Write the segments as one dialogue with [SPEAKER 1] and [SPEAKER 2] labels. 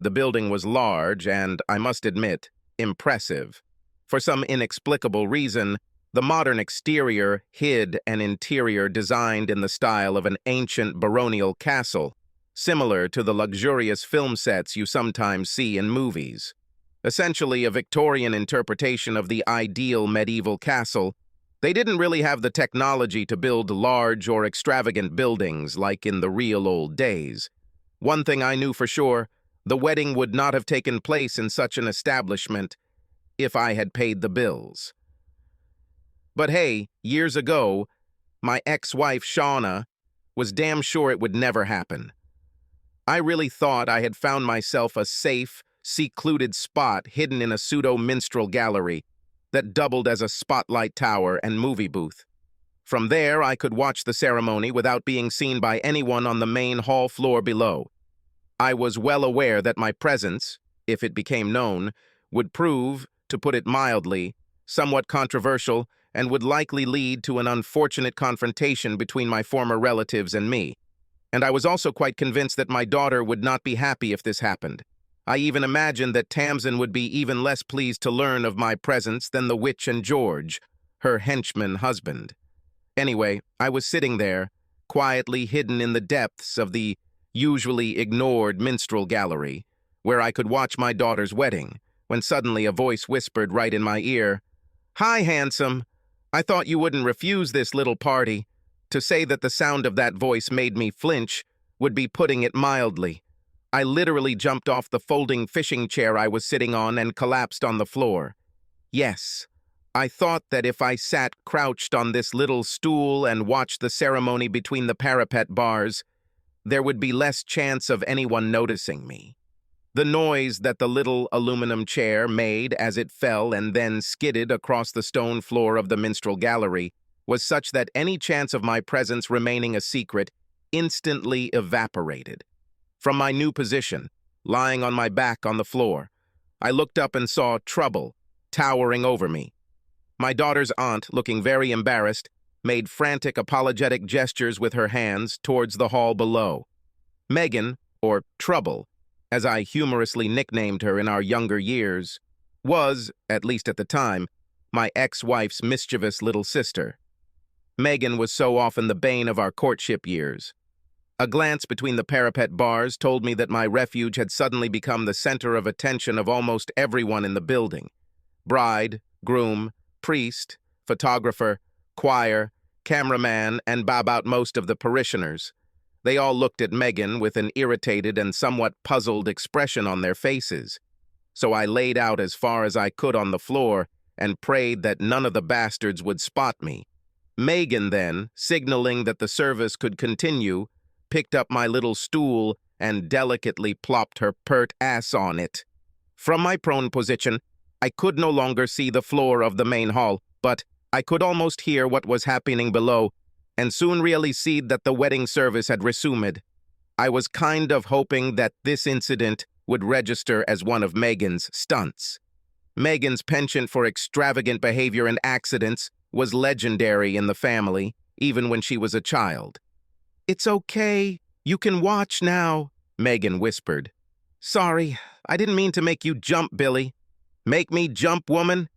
[SPEAKER 1] The building was large and, I must admit, impressive. For some inexplicable reason, the modern exterior hid an interior designed in the style of an ancient baronial castle, similar to the luxurious film sets you sometimes see in movies. Essentially a Victorian interpretation of the ideal medieval castle, they didn't really have the technology to build large or extravagant buildings like in the real old days. One thing I knew for sure, the wedding would not have taken place in such an establishment if I had paid the bills. But hey, years ago, my ex-wife Shauna was damn sure it would never happen. I really thought I had found myself a safe, secluded spot hidden in a pseudo-minstrel gallery that doubled as a spotlight tower and movie booth. From there, I could watch the ceremony without being seen by anyone on the main hall floor below. I was well aware that my presence, if it became known, would prove, to put it mildly, somewhat controversial and would likely lead to an unfortunate confrontation between my former relatives and me. And I was also quite convinced that my daughter would not be happy if this happened. I even imagined that Tamson would be even less pleased to learn of my presence than the witch and George, her henchman husband. Anyway, I was sitting there, quietly hidden in the depths of the usually ignored minstrel gallery, where I could watch my daughter's wedding, when suddenly a voice whispered right in my ear, "Hi, handsome. I thought you wouldn't refuse this little party." To say that the sound of that voice made me flinch would be putting it mildly. I literally jumped off the folding fishing chair I was sitting on and collapsed on the floor. Yes, I thought that if I sat crouched on this little stool and watched the ceremony between the parapet bars, there would be less chance of anyone noticing me. The noise that the little aluminum chair made as it fell and then skidded across the stone floor of the minstrel gallery was such that any chance of my presence remaining a secret instantly evaporated. From my new position, lying on my back on the floor, I looked up and saw Trouble towering over me. My daughter's aunt, looking very embarrassed, made frantic apologetic gestures with her hands towards the hall below. Megan, or Trouble, as I humorously nicknamed her in our younger years, was, at least at the time, my ex-wife's mischievous little sister. Megan was so often the bane of our courtship years. A glance between the parapet bars told me that my refuge had suddenly become the center of attention of almost everyone in the building. Bride, groom, priest, photographer, choir, cameraman, and about most of the parishioners. They all looked at Megan with an irritated and somewhat puzzled expression on their faces. So I laid out as far as I could on the floor and prayed that none of the bastards would spot me. Megan then, signaling that the service could continue, picked up my little stool and delicately plopped her pert ass on it. From my prone position, I could no longer see the floor of the main hall, but I could almost hear what was happening below, and soon really see that the wedding service had resumed. I was kind of hoping that this incident would register as one of Megan's stunts. Megan's penchant for extravagant behavior and accidents was legendary in the family, even when she was a child. "It's okay. You can watch now," Megan whispered. "Sorry, I didn't mean to make you jump, Billy." "Make me jump, woman?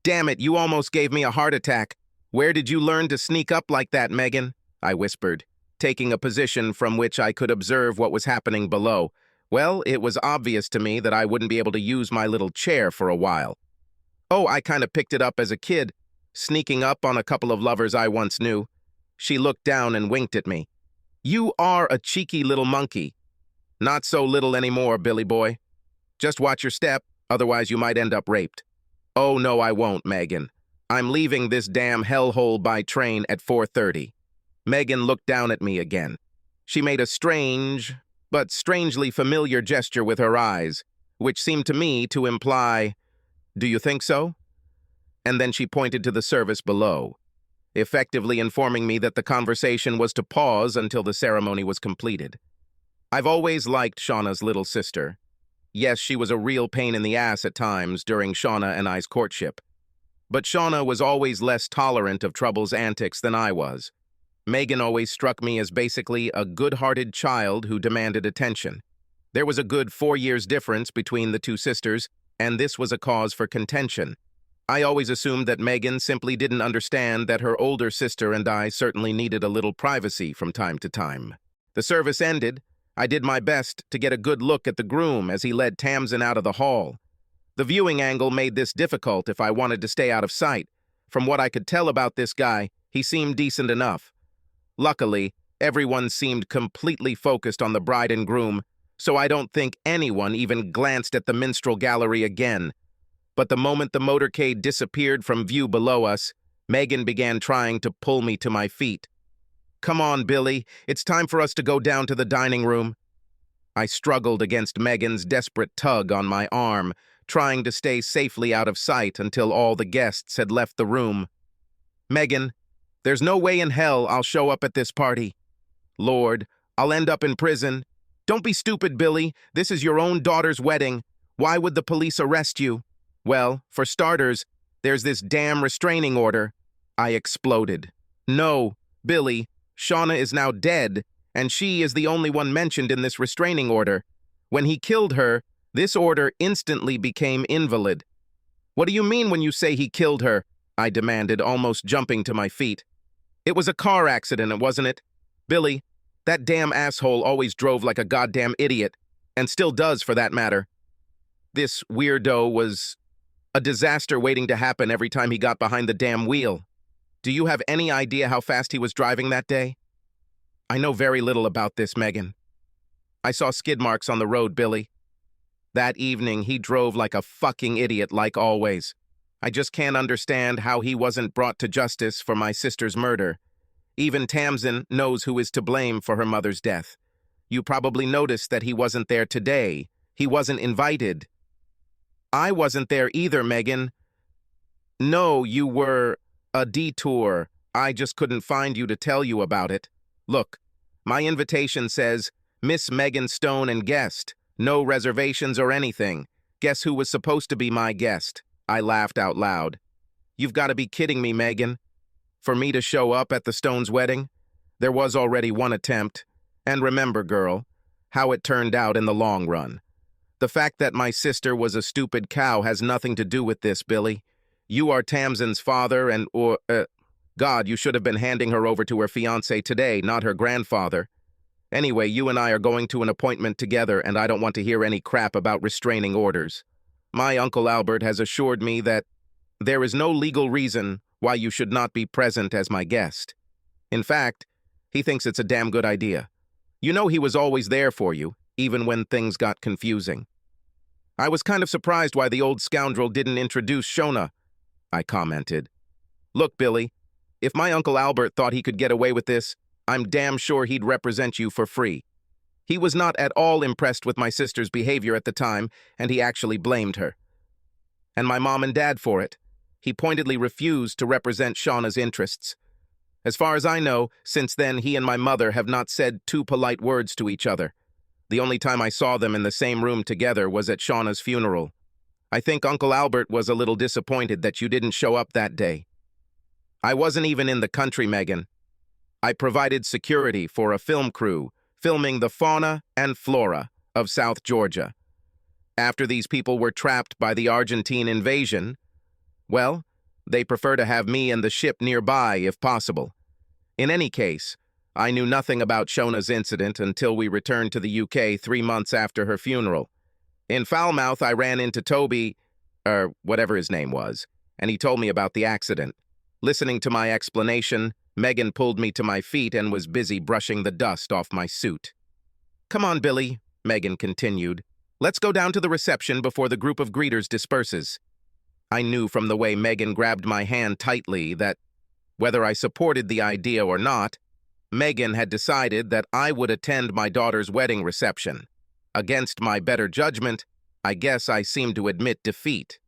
[SPEAKER 1] Damn it, you almost gave me a heart attack. Where did you learn to sneak up like that, Megan?" I whispered, taking a position from which I could observe what was happening below. Well, it was obvious to me that I wouldn't be able to use my little chair for a while. "Oh, I kind of picked it up as a kid, sneaking up on a couple of lovers I once knew." She looked down and winked at me. "You are a cheeky little monkey." "Not so little anymore, Billy boy. Just watch your step, otherwise you might end up raped." "Oh, no, I won't, Megan. I'm leaving this damn hellhole by train at 4:30. Megan looked down at me again. She made a strange, but strangely familiar gesture with her eyes, which seemed to me to imply, "Do you think so?" And then she pointed to the service below, effectively informing me that the conversation was to pause until the ceremony was completed. I've always liked Shauna's little sister. Yes, she was a real pain in the ass at times during Shauna and I's courtship. But Shauna was always less tolerant of Trouble's antics than I was. Megan always struck me as basically a good-hearted child who demanded attention. There was a good 4 years difference between the two sisters, and this was a cause for contention. I always assumed that Megan simply didn't understand that her older sister and I certainly needed a little privacy from time to time. The service ended. I did my best to get a good look at the groom as he led Tamson out of the hall. The viewing angle made this difficult if I wanted to stay out of sight. From what I could tell about this guy, he seemed decent enough. Luckily, everyone seemed completely focused on the bride and groom, so I don't think anyone even glanced at the minstrel gallery again. But the moment the motorcade disappeared from view below us, Megan began trying to pull me to my feet. "Come on, Billy, it's time for us to go down to the dining room." I struggled against Megan's desperate tug on my arm, trying to stay safely out of sight until all the guests had left the room. "Megan, there's no way in hell I'll show up at this party. Lord, I'll end up in prison. Don't be stupid, Billy. This is your own daughter's wedding. Why would the police arrest you?" "Well, for starters, there's this damn restraining order." I exploded. "No, Billy, Shauna is now dead, and she is the only one mentioned in this restraining order. When he killed her, this order instantly became invalid." "What do you mean when you say he killed her?" I demanded, almost jumping to my feet. "It was a car accident, wasn't it? Billy, that damn asshole always drove like a goddamn idiot, and still does for that matter. This weirdo was a disaster waiting to happen every time he got behind the damn wheel. Do you have any idea how fast he was driving that day?" "I know very little about this, Megan. I saw skid marks on the road, Billy. That evening, he drove like a fucking idiot, like always. I just can't understand how he wasn't brought to justice for my sister's murder. Even Tamson knows who is to blame for her mother's death. You probably noticed that he wasn't there today. He wasn't invited." "I wasn't there either, Megan." "No, you were a detour. I just couldn't find you to tell you about it. Look, my invitation says, Miss Megan Stone and guest. No reservations or anything. Guess who was supposed to be my guest?" I laughed out loud. "You've got to be kidding me, Megan. For me to show up at the Stones' wedding? There was already one attempt. And remember, girl, how it turned out in the long run. The fact that my sister was a stupid cow has nothing to do with this, Billy. You are Tamson's father God, you should have been handing her over to her fiancé today, not her grandfather. Anyway, you and I are going to an appointment together, and I don't want to hear any crap about restraining orders. My Uncle Albert has assured me that there is no legal reason why you should not be present as my guest. In fact, he thinks it's a damn good idea. You know he was always there for you, even when things got confusing." "I was kind of surprised why the old scoundrel didn't introduce Shona," I commented. "Look, Billy, if my Uncle Albert thought he could get away with this, I'm damn sure he'd represent you for free. He was not at all impressed with my sister's behavior at the time, and he actually blamed her. And my mom and dad for it. He pointedly refused to represent Shauna's interests. As far as I know, since then he and my mother have not said two polite words to each other. The only time I saw them in the same room together was at Shauna's funeral. I think Uncle Albert was a little disappointed that you didn't show up that day. I wasn't even in the country, Megan. I provided security for a film crew filming the fauna and flora of South Georgia. After these people were trapped by the Argentine invasion, well, they prefer to have me and the ship nearby if possible. In any case, I knew nothing about Shona's incident until we returned to the UK 3 months after her funeral. In Falmouth, I ran into Toby, or whatever his name was, and he told me about the accident. Listening to my explanation, Megan pulled me to my feet and was busy brushing the dust off my suit. "Come on, Billy," Megan continued. "Let's go down to the reception before the group of greeters disperses." I knew from the way Megan grabbed my hand tightly that, whether I supported the idea or not, Megan had decided that I would attend my daughter's wedding reception. Against my better judgment, I guess I seemed to admit defeat.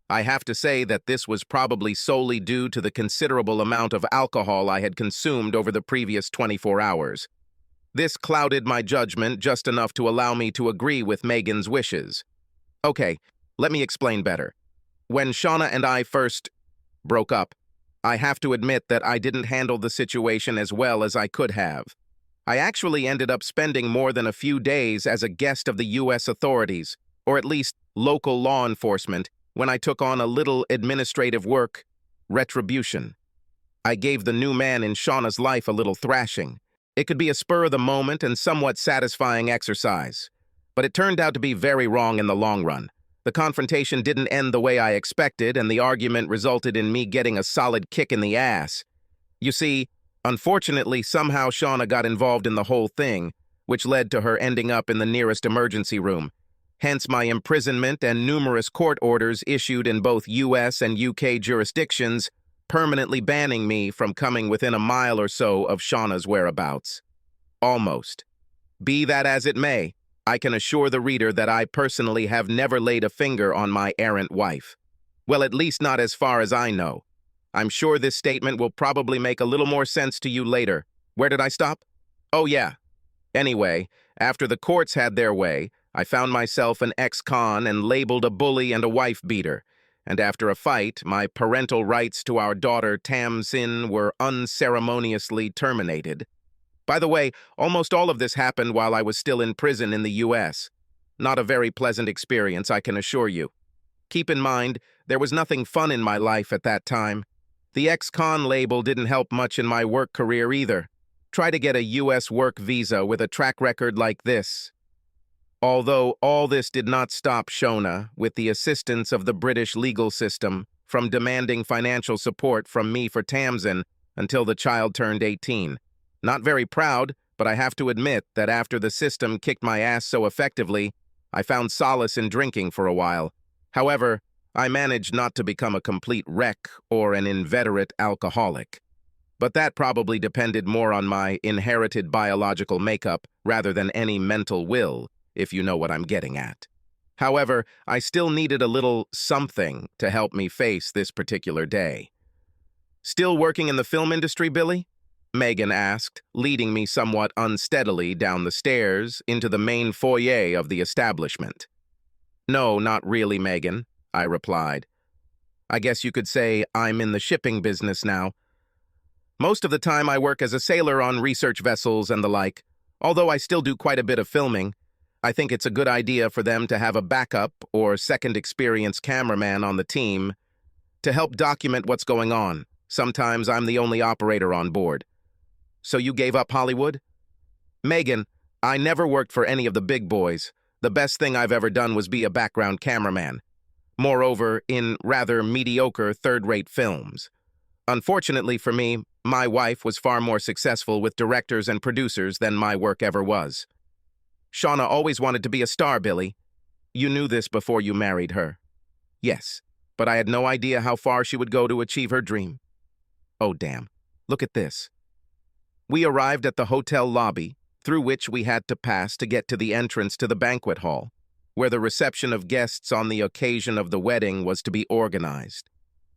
[SPEAKER 1] I have to say that this was probably solely due to the considerable amount of alcohol I had consumed over the previous 24 hours. This clouded my judgment just enough to allow me to agree with Megan's wishes. Okay, let me explain better. When Shauna and I first broke up, I have to admit that I didn't handle the situation as well as I could have. I actually ended up spending more than a few days as a guest of the U.S. authorities, or at least local law enforcement, when I took on a little administrative work, retribution. I gave the new man in Shauna's life a little thrashing. It could be a spur-of-the-moment and somewhat satisfying exercise. But it turned out to be very wrong in the long run. The confrontation didn't end the way I expected, and the argument resulted in me getting a solid kick in the ass. You see, unfortunately, somehow Shauna got involved in the whole thing, which led to her ending up in the nearest emergency room. Hence my imprisonment and numerous court orders issued in both U.S. and U.K. jurisdictions, permanently banning me from coming within a mile or so of Shauna's whereabouts. Almost. Be that as it may, I can assure the reader that I personally have never laid a finger on my errant wife. Well, at least not as far as I know. I'm sure this statement will probably make a little more sense to you later. Where did I stop? Oh, yeah. Anyway, after the courts had their way, I found myself an ex-con and labeled a bully and a wife-beater. And after a fight, my parental rights to our daughter Tamson were unceremoniously terminated. By the way, almost all of this happened while I was still in prison in the U.S. Not a very pleasant experience, I can assure you. Keep in mind, there was nothing fun in my life at that time. The ex-con label didn't help much in my work career either. Try to get a U.S. work visa with a track record like this. Although all this did not stop Shauna, with the assistance of the British legal system, from demanding financial support from me for Tamson until the child turned 18. Not very proud, but I have to admit that after the system kicked my ass so effectively, I found solace in drinking for a while. However, I managed not to become a complete wreck or an inveterate alcoholic. But that probably depended more on my inherited biological makeup rather than any mental will, if you know what I'm getting at. However, I still needed a little something to help me face this particular day. Still working in the film industry, Billy? Megan asked, leading me somewhat unsteadily down the stairs into the main foyer of the establishment. No, not really, Megan, I replied. I guess you could say I'm in the shipping business now. Most of the time I work as a sailor on research vessels and the like, although I still do quite a bit of filming. I think it's a good idea for them to have a backup or second experienced cameraman on the team to help document what's going on. Sometimes I'm the only operator on board. So you gave up Hollywood? Megan, I never worked for any of the big boys. The best thing I've ever done was be a background cameraman. Moreover, in rather mediocre third-rate films. Unfortunately for me, my wife was far more successful with directors and producers than my work ever was. Shauna always wanted to be a star, Billy. You knew this before you married her. Yes, but I had no idea how far she would go to achieve her dream. Oh, damn. Look at this. We arrived at the hotel lobby, through which we had to pass to get to the entrance to the banquet hall, where the reception of guests on the occasion of the wedding was to be organized.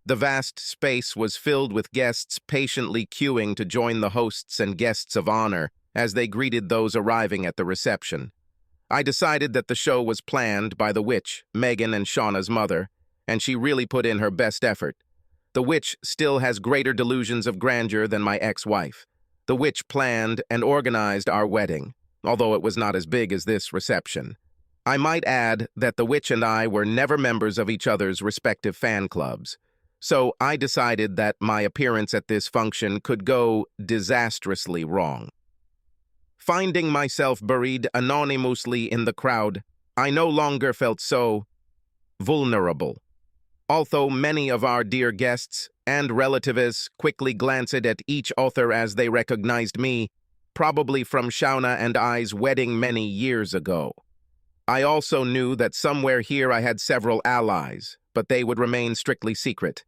[SPEAKER 1] The vast space was filled with guests patiently queuing to join the hosts and guests of honor as they greeted those arriving at the reception. I decided that the show was planned by the witch, Megan and Shauna's mother, and she really put in her best effort. The witch still has greater delusions of grandeur than my ex-wife. The witch planned and organized our wedding, although it was not as big as this reception. I might add that the witch and I were never members of each other's respective fan clubs, so I decided that my appearance at this function could go disastrously wrong. Finding myself buried anonymously in the crowd, I no longer felt so vulnerable. Although many of our dear guests and relatives quickly glanced at each other as they recognized me, probably from Shauna and I's wedding many years ago. I also knew that somewhere here I had several allies, but they would remain strictly secret.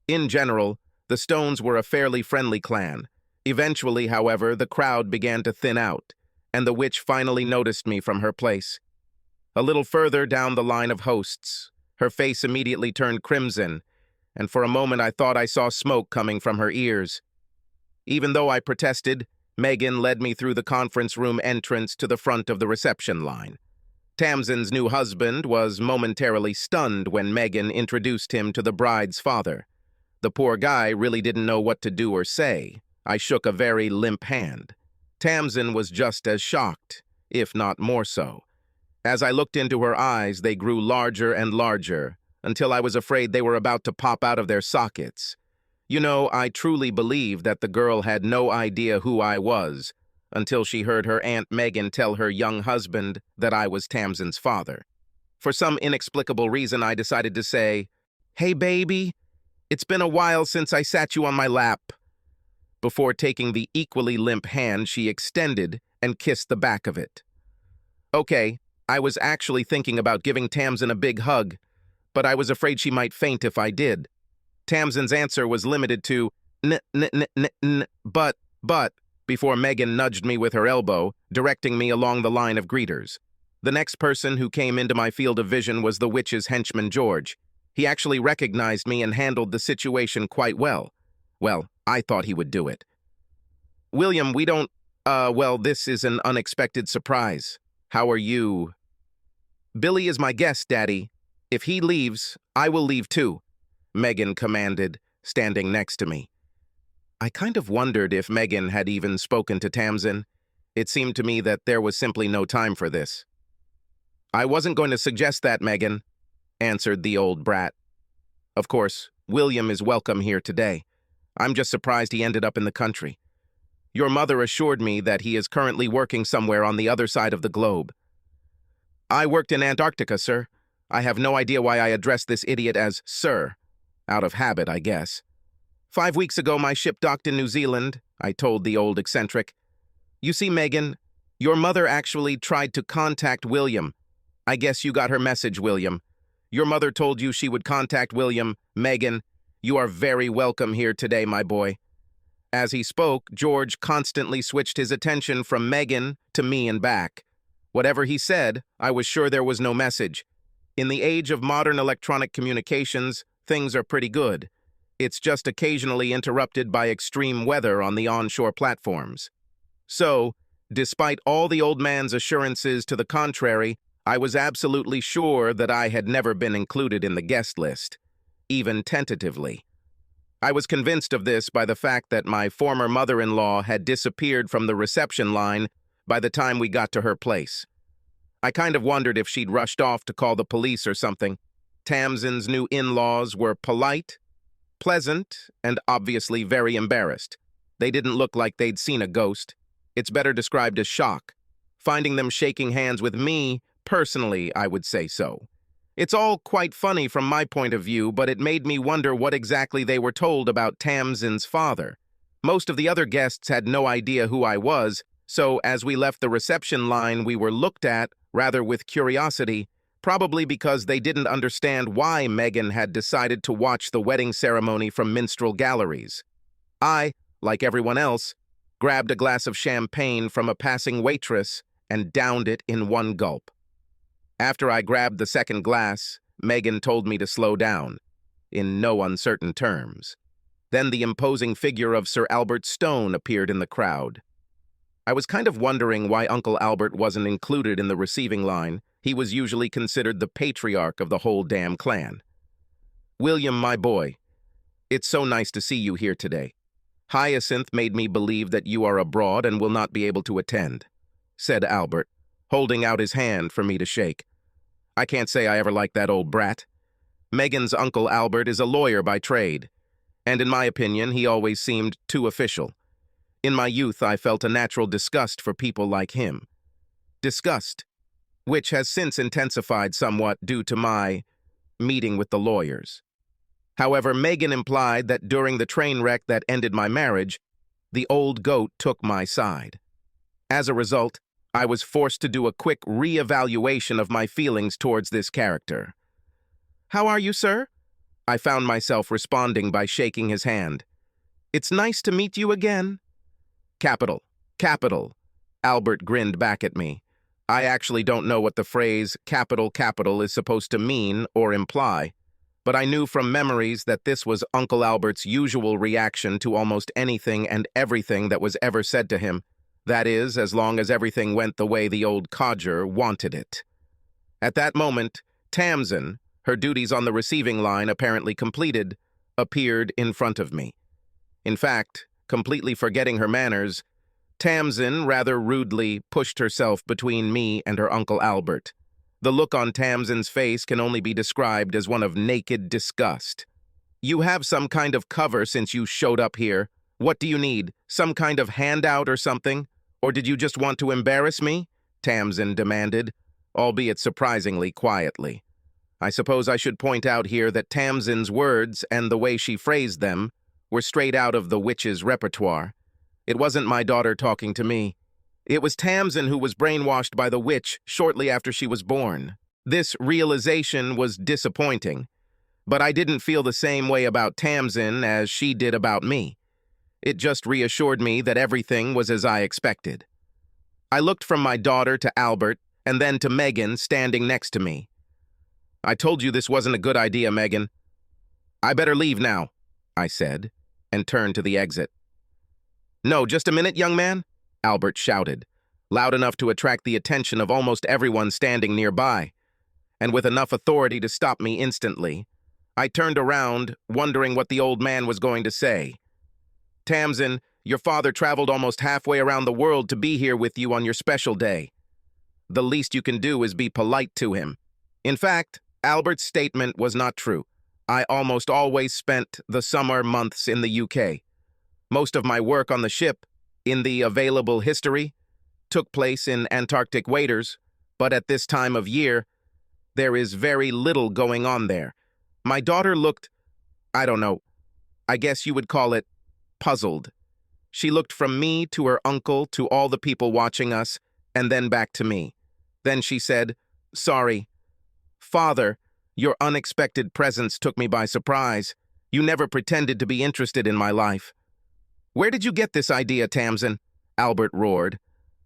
[SPEAKER 1] In general, the Stones were a fairly friendly clan. Eventually, however, the crowd began to thin out, and the witch finally noticed me from her place. A little further down the line of hosts, her face immediately turned crimson, and for a moment I thought I saw smoke coming from her ears. Even though I protested, Megan led me through the conference room entrance to the front of the reception line. Tamson's new husband was momentarily stunned when Megan introduced him to the bride's father. The poor guy really didn't know what to do or say. I shook a very limp hand. Tamson was just as shocked, if not more so. As I looked into her eyes, they grew larger and larger, until I was afraid they were about to pop out of their sockets. You know, I truly believe that the girl had no idea who I was, until she heard her Aunt Megan tell her young husband that I was Tamson's father. For some inexplicable reason, I decided to say, "Hey, baby, it's been a while since I sat you on my lap," before taking the equally limp hand she extended and kissed the back of it. Okay, I was actually thinking about giving Tamson a big hug, but I was afraid she might faint if I did. Tamson's answer was limited to, but, before Megan nudged me with her elbow, directing me along the line of greeters. The next person who came into my field of vision was the witch's henchman, George. He actually recognized me and handled the situation quite well. Well, I thought he would do it. "William, we don't, well, this is an unexpected surprise. How are you?" "Billy is my guest, Daddy. If he leaves, I will leave too," Megan commanded, standing next to me. I kind of wondered if Megan had even spoken to Tamson. It seemed to me that there was simply no time for this. "I wasn't going to suggest that, Megan," answered the old brat. "Of course, William is welcome here today. I'm just surprised he ended up in the country. Your mother assured me that he is currently working somewhere on the other side of the globe." "I worked in Antarctica, sir. I have no idea why I addressed this idiot as sir. Out of habit, I guess. 5 weeks ago, my ship docked in New Zealand," I told the old eccentric. "You see, Megan, your mother actually tried to contact William. I guess you got her message, William. Your mother told you she would contact William. Megan, you are very welcome here today, my boy." As he spoke, George constantly switched his attention from Megan to me and back. Whatever he said, I was sure there was no message. In the age of modern electronic communications, things are pretty good. It's just occasionally interrupted by extreme weather on the onshore platforms. So, despite all the old man's assurances to the contrary, I was absolutely sure that I had never been included in the guest list, even tentatively. I was convinced of this by the fact that my former mother-in-law had disappeared from the reception line by the time we got to her place. I kind of wondered if she'd rushed off to call the police or something. Tamson's new in-laws were polite, pleasant, and obviously very embarrassed. They didn't look like they'd seen a ghost. It's better described as shock. Finding them shaking hands with me, personally, I would say so. It's all quite funny from my point of view, but it made me wonder what exactly they were told about Tamson's father. Most of the other guests had no idea who I was, so as we left the reception line, we were looked at, rather with curiosity, probably because they didn't understand why Megan had decided to watch the wedding ceremony from minstrel galleries. I, like everyone else, grabbed a glass of champagne from a passing waitress and downed it in one gulp. After I grabbed the second glass, Megan told me to slow down, in no uncertain terms. Then the imposing figure of Sir Albert Stone appeared in the crowd. I was kind of wondering why Uncle Albert wasn't included in the receiving line. He was usually considered the patriarch of the whole damn clan. "William, my boy, it's so nice to see you here today. Hyacinth made me believe that you are abroad and will not be able to attend," said Albert, holding out his hand for me to shake. I can't say I ever liked that old brat. Megan's Uncle Albert is a lawyer by trade, and in my opinion, he always seemed too official. In my youth, I felt a natural disgust for people like him. Disgust, which has since intensified somewhat due to my meeting with the lawyers. However, Megan implied that during the train wreck that ended my marriage, the old goat took my side. As a result, I was forced to do a quick re-evaluation of my feelings towards this character. "How are you, sir?" I found myself responding by shaking his hand. "It's nice to meet you again." "Capital, capital," Albert grinned back at me. I actually don't know what the phrase capital capital is supposed to mean or imply, but I knew from memories that this was Uncle Albert's usual reaction to almost anything and everything that was ever said to him. That is, as long as everything went the way the old codger wanted it. At that moment, Tamson, her duties on the receiving line apparently completed, appeared in front of me. In fact, completely forgetting her manners, Tamson rather rudely pushed herself between me and her Uncle Albert. The look on Tamson's face can only be described as one of naked disgust. "You have some kind of cover since you showed up here. What do you need? Some kind of handout or something? Or did you just want to embarrass me?" Tamson demanded, albeit surprisingly quietly. I suppose I should point out here that Tamson's words and the way she phrased them were straight out of the witch's repertoire. It wasn't my daughter talking to me. It was Tamson who was brainwashed by the witch shortly after she was born. This realization was disappointing, but I didn't feel the same way about Tamson as she did about me. It just reassured me that everything was as I expected. I looked from my daughter to Albert and then to Megan standing next to me. "I told you this wasn't a good idea, Megan." "I better leave now," I said, and turned to the exit. "No, just a minute, young man," Albert shouted, loud enough to attract the attention of almost everyone standing nearby, and with enough authority to stop me instantly. I turned around, wondering what the old man was going to say. "Tamson, your father traveled almost halfway around the world to be here with you on your special day. The least you can do is be polite to him." In fact, Albert's statement was not true. I almost always spent the summer months in the UK. Most of my work on the ship, in the available history, took place in Antarctic waders, but at this time of year, there is very little going on there. My daughter looked, I don't know, I guess you would call it puzzled. She looked from me to her uncle to all the people watching us, and then back to me. Then she said, "Sorry. Father, your unexpected presence took me by surprise. You never pretended to be interested in my life." "Where did you get this idea, Tamson?" Albert roared.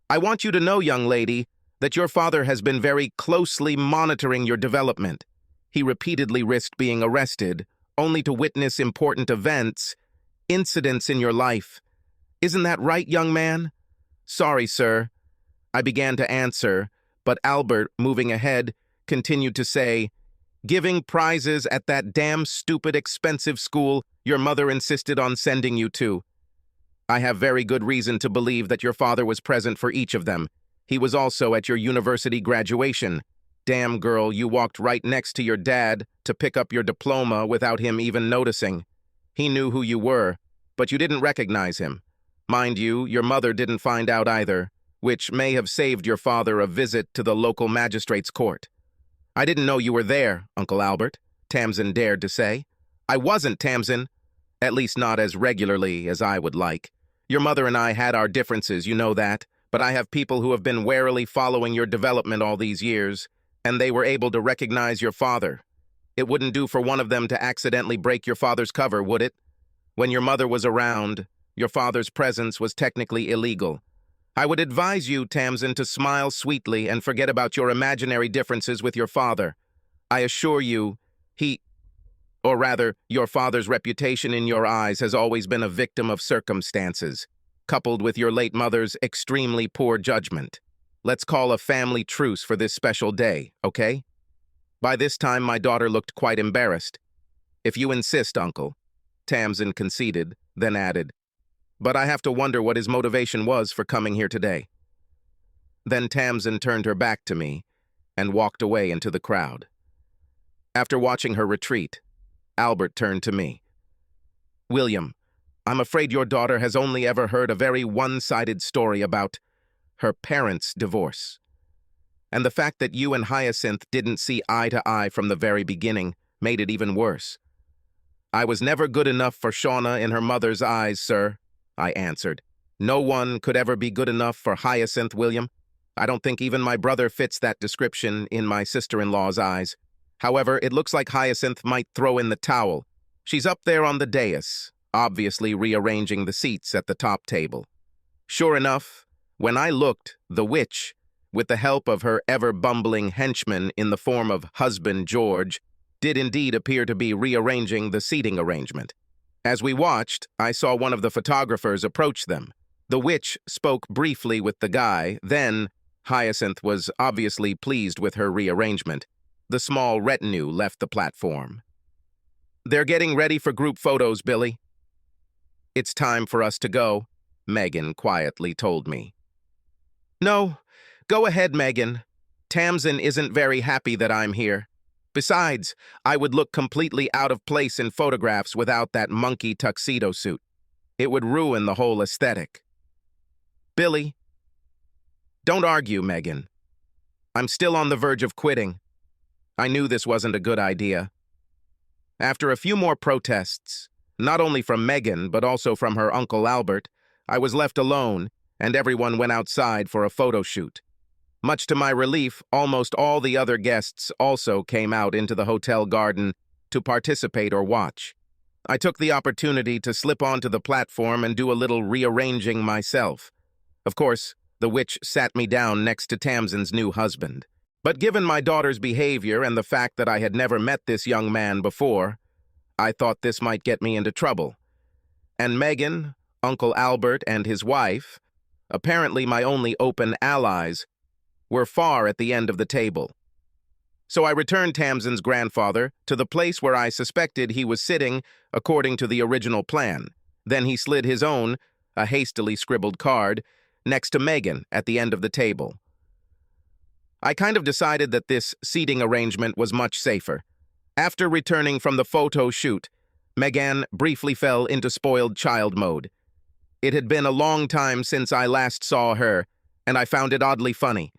[SPEAKER 1] "I want you to know, young lady, that your father has been very closely monitoring your development. He repeatedly risked being arrested, only to witness important events, incidents in your life. Isn't that right, young man?" "Sorry, sir." I began to answer, but Albert, moving ahead, continued to say, "Giving prizes at that damn stupid expensive school your mother insisted on sending you to. I have very good reason to believe that your father was present for each of them. He was also at your university graduation. Damn girl, you walked right next to your dad to pick up your diploma without him even noticing. He knew who you were, but you didn't recognize him. Mind you, your mother didn't find out either, which may have saved your father a visit to the local magistrate's court." "I didn't know you were there, Uncle Albert," Tamson dared to say. "I wasn't, Tamson. At least not as regularly as I would like. Your mother and I had our differences, you know that, but I have people who have been warily following your development all these years, and they were able to recognize your father. It wouldn't do for one of them to accidentally break your father's cover, would it? When your mother was around, your father's presence was technically illegal. I would advise you, Tamson, to smile sweetly and forget about your imaginary differences with your father. I assure you, or rather, your father's reputation in your eyes has always been a victim of circumstances, coupled with your late mother's extremely poor judgment. Let's call a family truce for this special day, okay?" By this time, my daughter looked quite embarrassed. "If you insist, Uncle," Tamson conceded, then added, "but I have to wonder what his motivation was for coming here today." Then Tamson turned her back to me and walked away into the crowd. After watching her retreat, Albert turned to me. "William, I'm afraid your daughter has only ever heard a very one-sided story about her parents' divorce. And the fact that you and Hyacinth didn't see eye to eye from the very beginning made it even worse." "I was never good enough for Shauna in her mother's eyes, sir," I answered. "No one could ever be good enough for Hyacinth, William. I don't think even my brother fits that description in my sister-in-law's eyes. However, it looks like Hyacinth might throw in the towel. She's up there on the dais, obviously rearranging the seats at the top table." Sure enough, when I looked, the witch, with the help of her ever-bumbling henchman in the form of husband George, did indeed appear to be rearranging the seating arrangement. As we watched, I saw one of the photographers approach them. The witch spoke briefly with the guy, then Hyacinth was obviously pleased with her rearrangement. The small retinue left the platform. "They're getting ready for group photos, Billy." "It's time for us to go," Megan quietly told me. No, go ahead, Megan. Tamson isn't very happy that I'm here. Besides, I would look completely out of place in photographs without that monkey tuxedo suit. It would ruin the whole aesthetic. Billy, don't argue, Megan. I'm still on the verge of quitting. I knew this wasn't a good idea. After a few more protests, not only from Megan but also from her Uncle Albert, I was left alone, and everyone went outside for a photo shoot. Much to my relief, almost all the other guests also came out into the hotel garden to participate or watch. I took the opportunity to slip onto the platform and do a little rearranging myself. Of course, the witch sat me down next to Tamson's new husband. But given my daughter's behavior and the fact that I had never met this young man before, I thought this might get me into trouble. And Megan, Uncle Albert, and his wife, apparently my only open allies, were far at the end of the table. So I returned Tamson's grandfather to the place where I suspected he was sitting according to the original plan. Then he slid his own, a hastily scribbled card, next to Megan at the end of the table. I kind of decided that this seating arrangement was much safer. After returning from the photo shoot, Megan briefly fell into spoiled child mode. It had been a long time since I last saw her, and I found it oddly funny.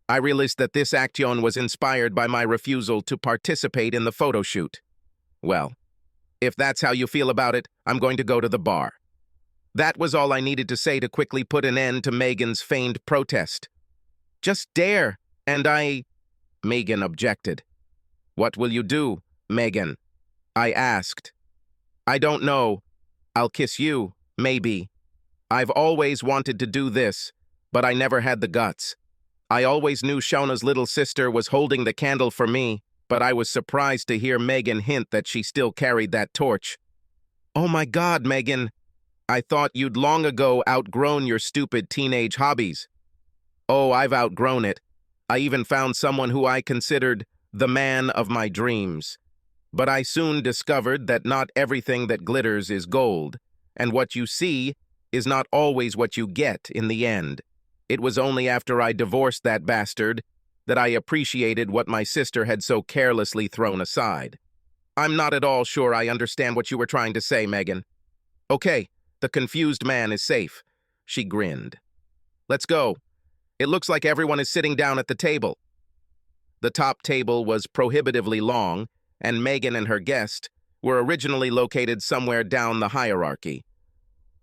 [SPEAKER 1] I realized that this action was inspired by my refusal to participate in the photo shoot. Well, if that's how you feel about it, I'm going to go to the bar. That was all I needed to say to quickly put an end to Megan's feigned protest. Just dare, and Megan objected. What will you do, Megan? I asked. I don't know. I'll kiss you, maybe. I've always wanted to do this, but I never had the guts. I always knew Shauna's little sister was holding the candle for me, but I was surprised to hear Megan hint that she still carried that torch. Oh my God, Megan. I thought you'd long ago outgrown your stupid teenage hobbies. Oh, I've outgrown it. I even found someone who I considered the man of my dreams. But I soon discovered that not everything that glitters is gold, and what you see is not always what you get in the end. It was only after I divorced that bastard that I appreciated what my sister had so carelessly thrown aside. I'm not at all sure I understand what you were trying to say, Megan. Okay, the confused man is safe. She grinned. Let's go. It looks like everyone is sitting down at the table. The top table was prohibitively long, and Megan and her guest were originally located somewhere down the hierarchy.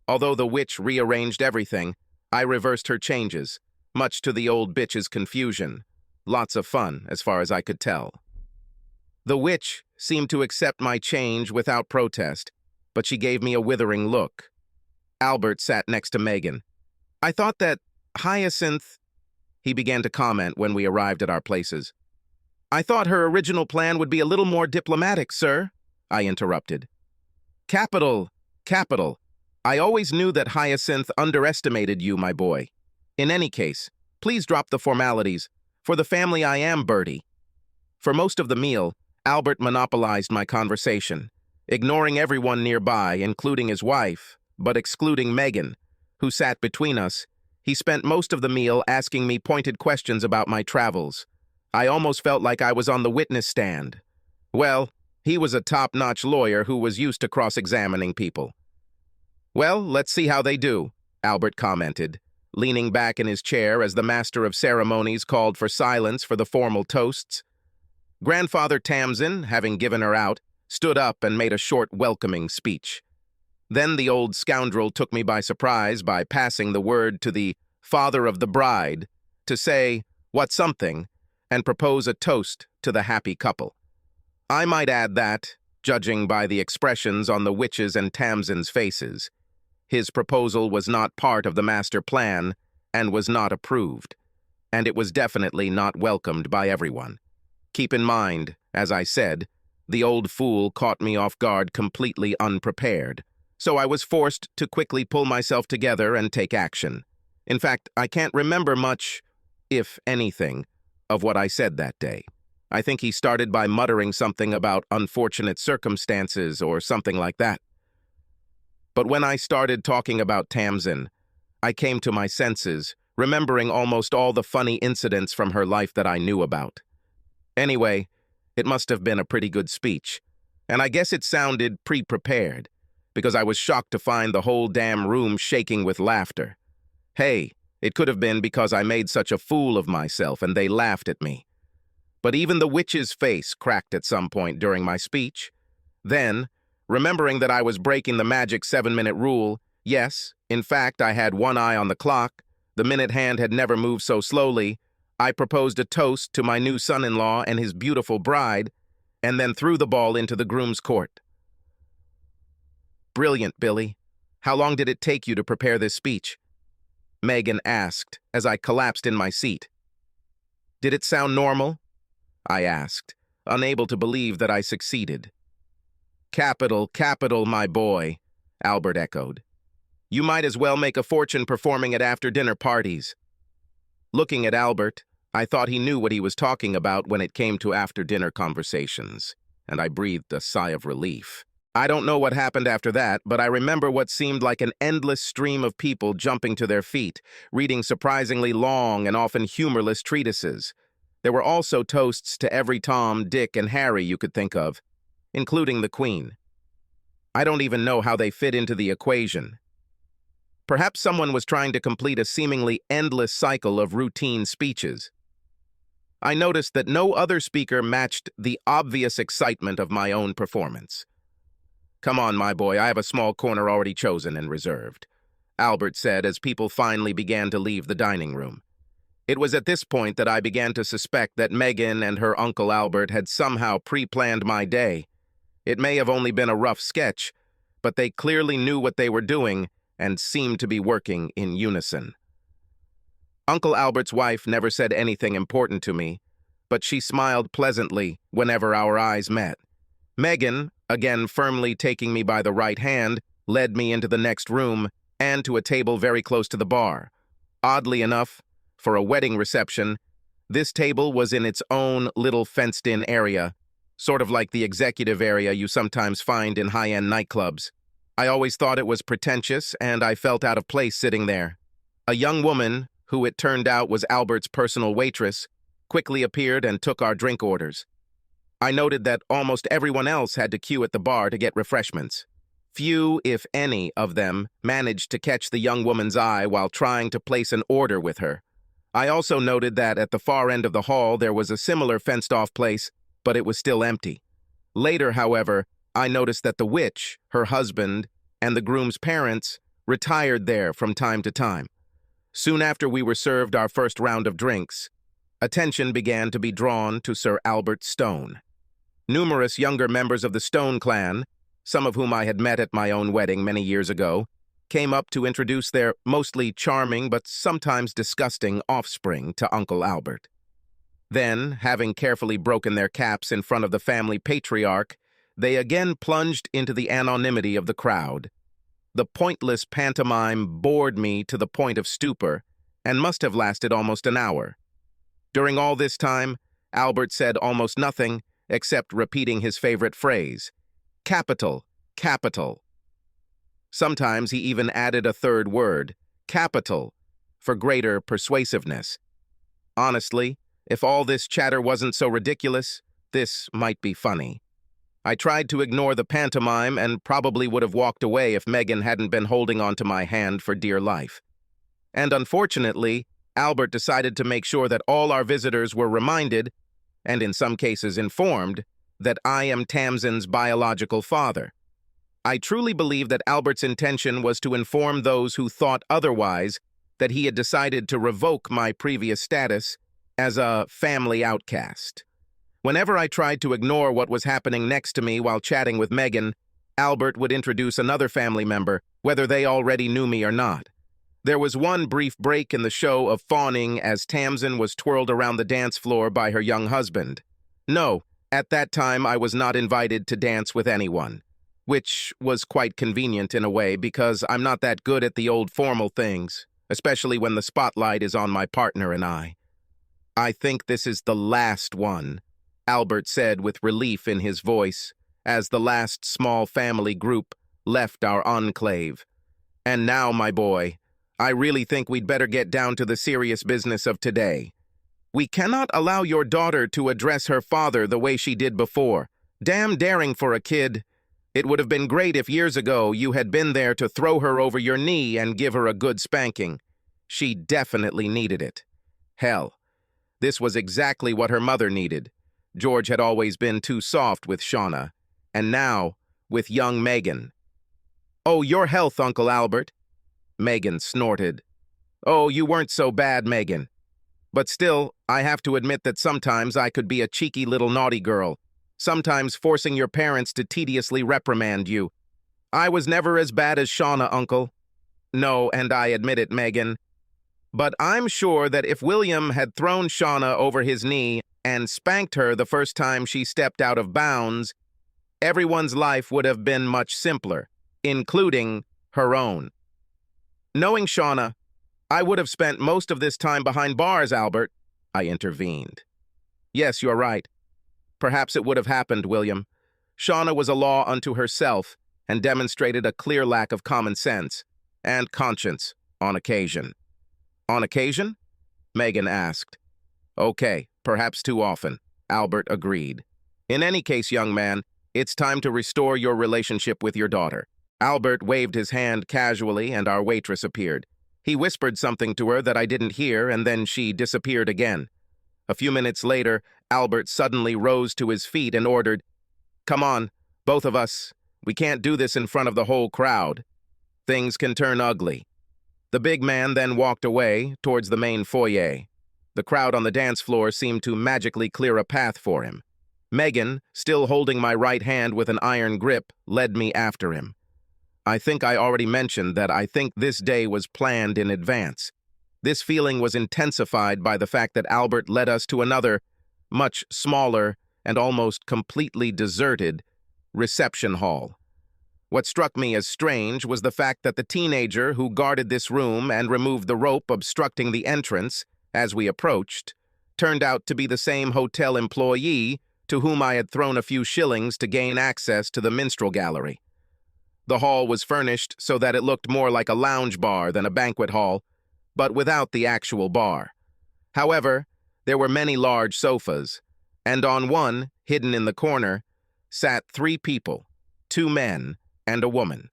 [SPEAKER 1] Although the witch rearranged everything, I reversed her changes, much to the old bitch's confusion. Lots of fun, as far as I could tell. The witch seemed to accept my change without protest, but she gave me a withering look. Albert sat next to Megan. I thought that Hyacinth... He began to comment when we arrived at our places. I thought her original plan would be a little more diplomatic, sir, I interrupted. Capital. I always knew that Hyacinth underestimated you, my boy. In any case, please drop the formalities. For the family I am, Bertie. For most of the meal, Albert monopolized my conversation, ignoring everyone nearby, including his wife, but excluding Megan, who sat between us. He spent most of the meal asking me pointed questions about my travels. I almost felt like I was on the witness stand. Well, he was a top-notch lawyer who was used to cross-examining people. Well, let's see how they do, Albert commented, leaning back in his chair as the master of ceremonies called for silence for the formal toasts. Grandfather Tamson, having given her out, stood up and made a short welcoming speech. Then the old scoundrel took me by surprise by passing the word to the father of the bride to say, what something, and propose a toast to the happy couple. I might add that, judging by the expressions on the witches' and Tamson's faces, his proposal was not part of the master plan and was not approved, and it was definitely not welcomed by everyone. Keep in mind, as I said, the old fool caught me off guard completely unprepared, so I was forced to quickly pull myself together and take action. In fact, I can't remember much, if anything, of what I said that day. I think he started by muttering something about unfortunate circumstances or something like that. But when I started talking about Tamson, I came to my senses, remembering almost all the funny incidents from her life that I knew about. Anyway, it must have been a pretty good speech, and I guess it sounded pre-prepared, because I was shocked to find the whole damn room shaking with laughter. Hey, it could have been because I made such a fool of myself and they laughed at me. But even the witch's face cracked at some point during my speech. Then, remembering that I was breaking the magic 7-minute rule, yes, in fact, I had one eye on the clock, the minute hand had never moved so slowly, I proposed a toast to my new son-in-law and his beautiful bride, and then threw the ball into the groom's court. "Brilliant, Billy. How long did it take you to prepare this speech?" Megan asked as I collapsed in my seat. "Did it sound normal?" I asked, unable to believe that I succeeded. "Capital, capital, my boy," Albert echoed. "You might as well make a fortune performing at after-dinner parties." Looking at Albert, I thought he knew what he was talking about when it came to after-dinner conversations, and I breathed a sigh of relief. I don't know what happened after that, but I remember what seemed like an endless stream of people jumping to their feet, reading surprisingly long and often humorless treatises. There were also toasts to every Tom, Dick, and Harry you could think of, including the Queen. I don't even know how they fit into the equation. Perhaps someone was trying to complete a seemingly endless cycle of routine speeches. I noticed that no other speaker matched the obvious excitement of my own performance. "Come on, my boy, I have a small corner already chosen and reserved," Albert said as people finally began to leave the dining room. It was at this point that I began to suspect that Megan and her Uncle Albert had somehow pre-planned my day. It may have only been a rough sketch, but they clearly knew what they were doing and seemed to be working in unison. Uncle Albert's wife never said anything important to me, but she smiled pleasantly whenever our eyes met. Megan, again firmly taking me by the right hand, led me into the next room and to a table very close to the bar. Oddly enough, for a wedding reception, this table was in its own little fenced-in area, sort of like the executive area you sometimes find in high-end nightclubs. I always thought it was pretentious, and I felt out of place sitting there. A young woman, who it turned out was Albert's personal waitress, quickly appeared and took our drink orders. I noted that almost everyone else had to queue at the bar to get refreshments. Few, if any, of them managed to catch the young woman's eye while trying to place an order with her. I also noted that at the far end of the hall there was a similar fenced-off place, but it was still empty. Later, however, I noticed that the witch, her husband, and the groom's parents retired there from time to time. Soon after we were served our first round of drinks, attention began to be drawn to Sir Albert Stone. Numerous younger members of the Stone clan, some of whom I had met at my own wedding many years ago, came up to introduce their mostly charming but sometimes disgusting offspring to Uncle Albert. Then, having carefully broken their caps in front of the family patriarch, they again plunged into the anonymity of the crowd. The pointless pantomime bored me to the point of stupor, and must have lasted almost an hour. During all this time, Albert said almost nothing except repeating his favorite phrase, "Capital, capital." Sometimes he even added a third word, "capital," for greater persuasiveness. Honestly, if all this chatter wasn't so ridiculous, this might be funny. I tried to ignore the pantomime and probably would have walked away if Megan hadn't been holding onto my hand for dear life. And unfortunately, Albert decided to make sure that all our visitors were reminded, and in some cases informed, that I am Tamson's biological father. I truly believe that Albert's intention was to inform those who thought otherwise that he had decided to revoke my previous status as a family outcast. Whenever I tried to ignore what was happening next to me while chatting with Megan, Albert would introduce another family member, whether they already knew me or not. There was one brief break in the show of fawning as Tamson was twirled around the dance floor by her young husband. No, at that time I was not invited to dance with anyone, which was quite convenient in a way because I'm not that good at the old formal things, especially when the spotlight is on my partner and I. "I think this is the last one," Albert said with relief in his voice, as the last small family group left our enclave. "And now, my boy, I really think we'd better get down to the serious business of today. We cannot allow your daughter to address her father the way she did before. Damn daring for a kid. It would have been great if years ago you had been there to throw her over your knee and give her a good spanking. She definitely needed it. Hell, this was exactly what her mother needed. George had always been too soft with Shauna, and now with young Megan. "Oh, your health, Uncle Albert." Megan snorted. "Oh, you weren't so bad, Megan. But still, I have to admit that sometimes I could be a cheeky little naughty girl, sometimes forcing your parents to tediously reprimand you. I was never as bad as Shauna, Uncle." "No, and I admit it, Megan. But I'm sure that if William had thrown Shauna over his knee and spanked her the first time she stepped out of bounds, everyone's life would have been much simpler, including her own. Knowing Shauna, I would have spent most of this time behind bars, Albert," I intervened. "Yes, you're right. Perhaps it would have happened, William. Shauna was a law unto herself and demonstrated a clear lack of common sense and conscience on occasion." "On occasion?" Megan asked. "Okay, perhaps too often," Albert agreed. "In any case, young man, it's time to restore your relationship with your daughter." Albert waved his hand casually and our waitress appeared. He whispered something to her that I didn't hear, and then she disappeared again. A few minutes later, Albert suddenly rose to his feet and ordered, "Come on, both of us. We can't do this in front of the whole crowd. Things can turn ugly." The big man then walked away towards the main foyer. The crowd on the dance floor seemed to magically clear a path for him. Megan, still holding my right hand with an iron grip, led me after him. I think I already mentioned that I think this day was planned in advance. This feeling was intensified by the fact that Albert led us to another, much smaller and almost completely deserted, reception hall. What struck me as strange was the fact that the teenager who guarded this room and removed the rope obstructing the entrance as we approached turned out to be the same hotel employee to whom I had thrown a few shillings to gain access to the minstrel gallery. The hall was furnished so that it looked more like a lounge bar than a banquet hall, but without the actual bar. However, there were many large sofas, and on one, hidden in the corner, sat 3 people, 2 men, and a woman.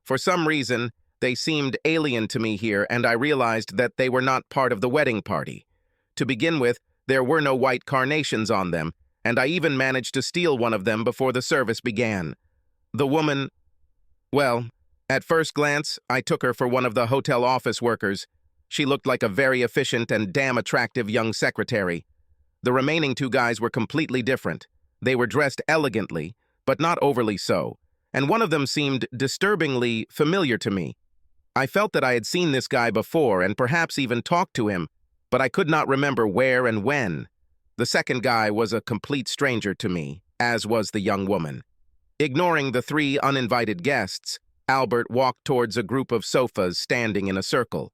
[SPEAKER 1] For some reason, they seemed alien to me here, and I realized that they were not part of the wedding party. To begin with, there were no white carnations on them, and I even managed to steal one of them before the service began. The woman, well, at first glance, I took her for one of the hotel office workers. She looked like a very efficient and damn attractive young secretary. The remaining 2 guys were completely different. They were dressed elegantly, but not overly so, and one of them seemed disturbingly familiar to me. I felt that I had seen this guy before and perhaps even talked to him, but I could not remember where and when. The second guy was a complete stranger to me, as was the young woman. Ignoring the 3 uninvited guests, Albert walked towards a group of sofas standing in a circle.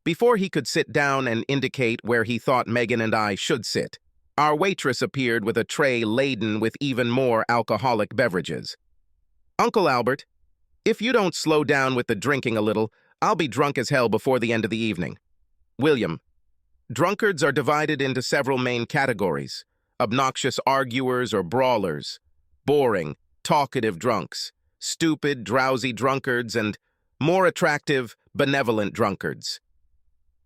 [SPEAKER 1] Before he could sit down and indicate where he thought Megan and I should sit, our waitress appeared with a tray laden with even more alcoholic beverages. "Uncle Albert, if you don't slow down with the drinking a little, I'll be drunk as hell before the end of the evening." "William, drunkards are divided into several main categories: obnoxious arguers or brawlers, boring, talkative drunks, stupid, drowsy drunkards, and more attractive, benevolent drunkards.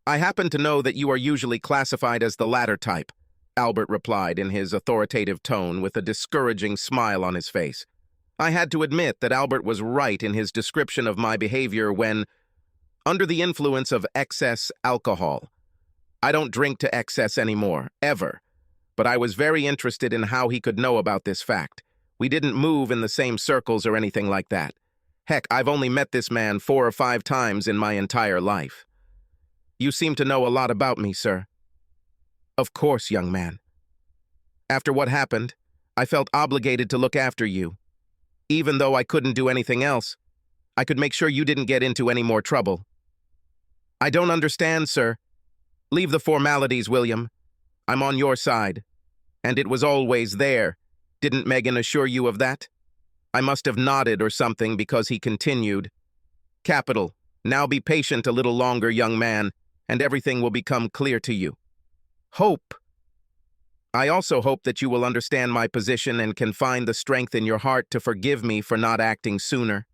[SPEAKER 1] I happen to know that you are usually classified as the latter type," Albert replied in his authoritative tone with a discouraging smile on his face. I had to admit that Albert was right in his description of my behavior when under the influence of excess alcohol. I don't drink to excess anymore, ever. But I was very interested in how he could know about this fact. We didn't move in the same circles or anything like that. Heck, I've only met this man 4 or 5 times in my entire life. "You seem to know a lot about me, sir." "Of course, young man. After what happened, I felt obligated to look after you. Even though I couldn't do anything else, I could make sure you didn't get into any more trouble." "I don't understand, sir." "Leave the formalities, William. I'm on your side. And it was always there. Didn't Megan assure you of that?" I must have nodded or something because he continued. "Capital. Now be patient a little longer, young man, and everything will become clear to you. Hope. I also hope that you will understand my position and can find the strength in your heart to forgive me for not acting sooner.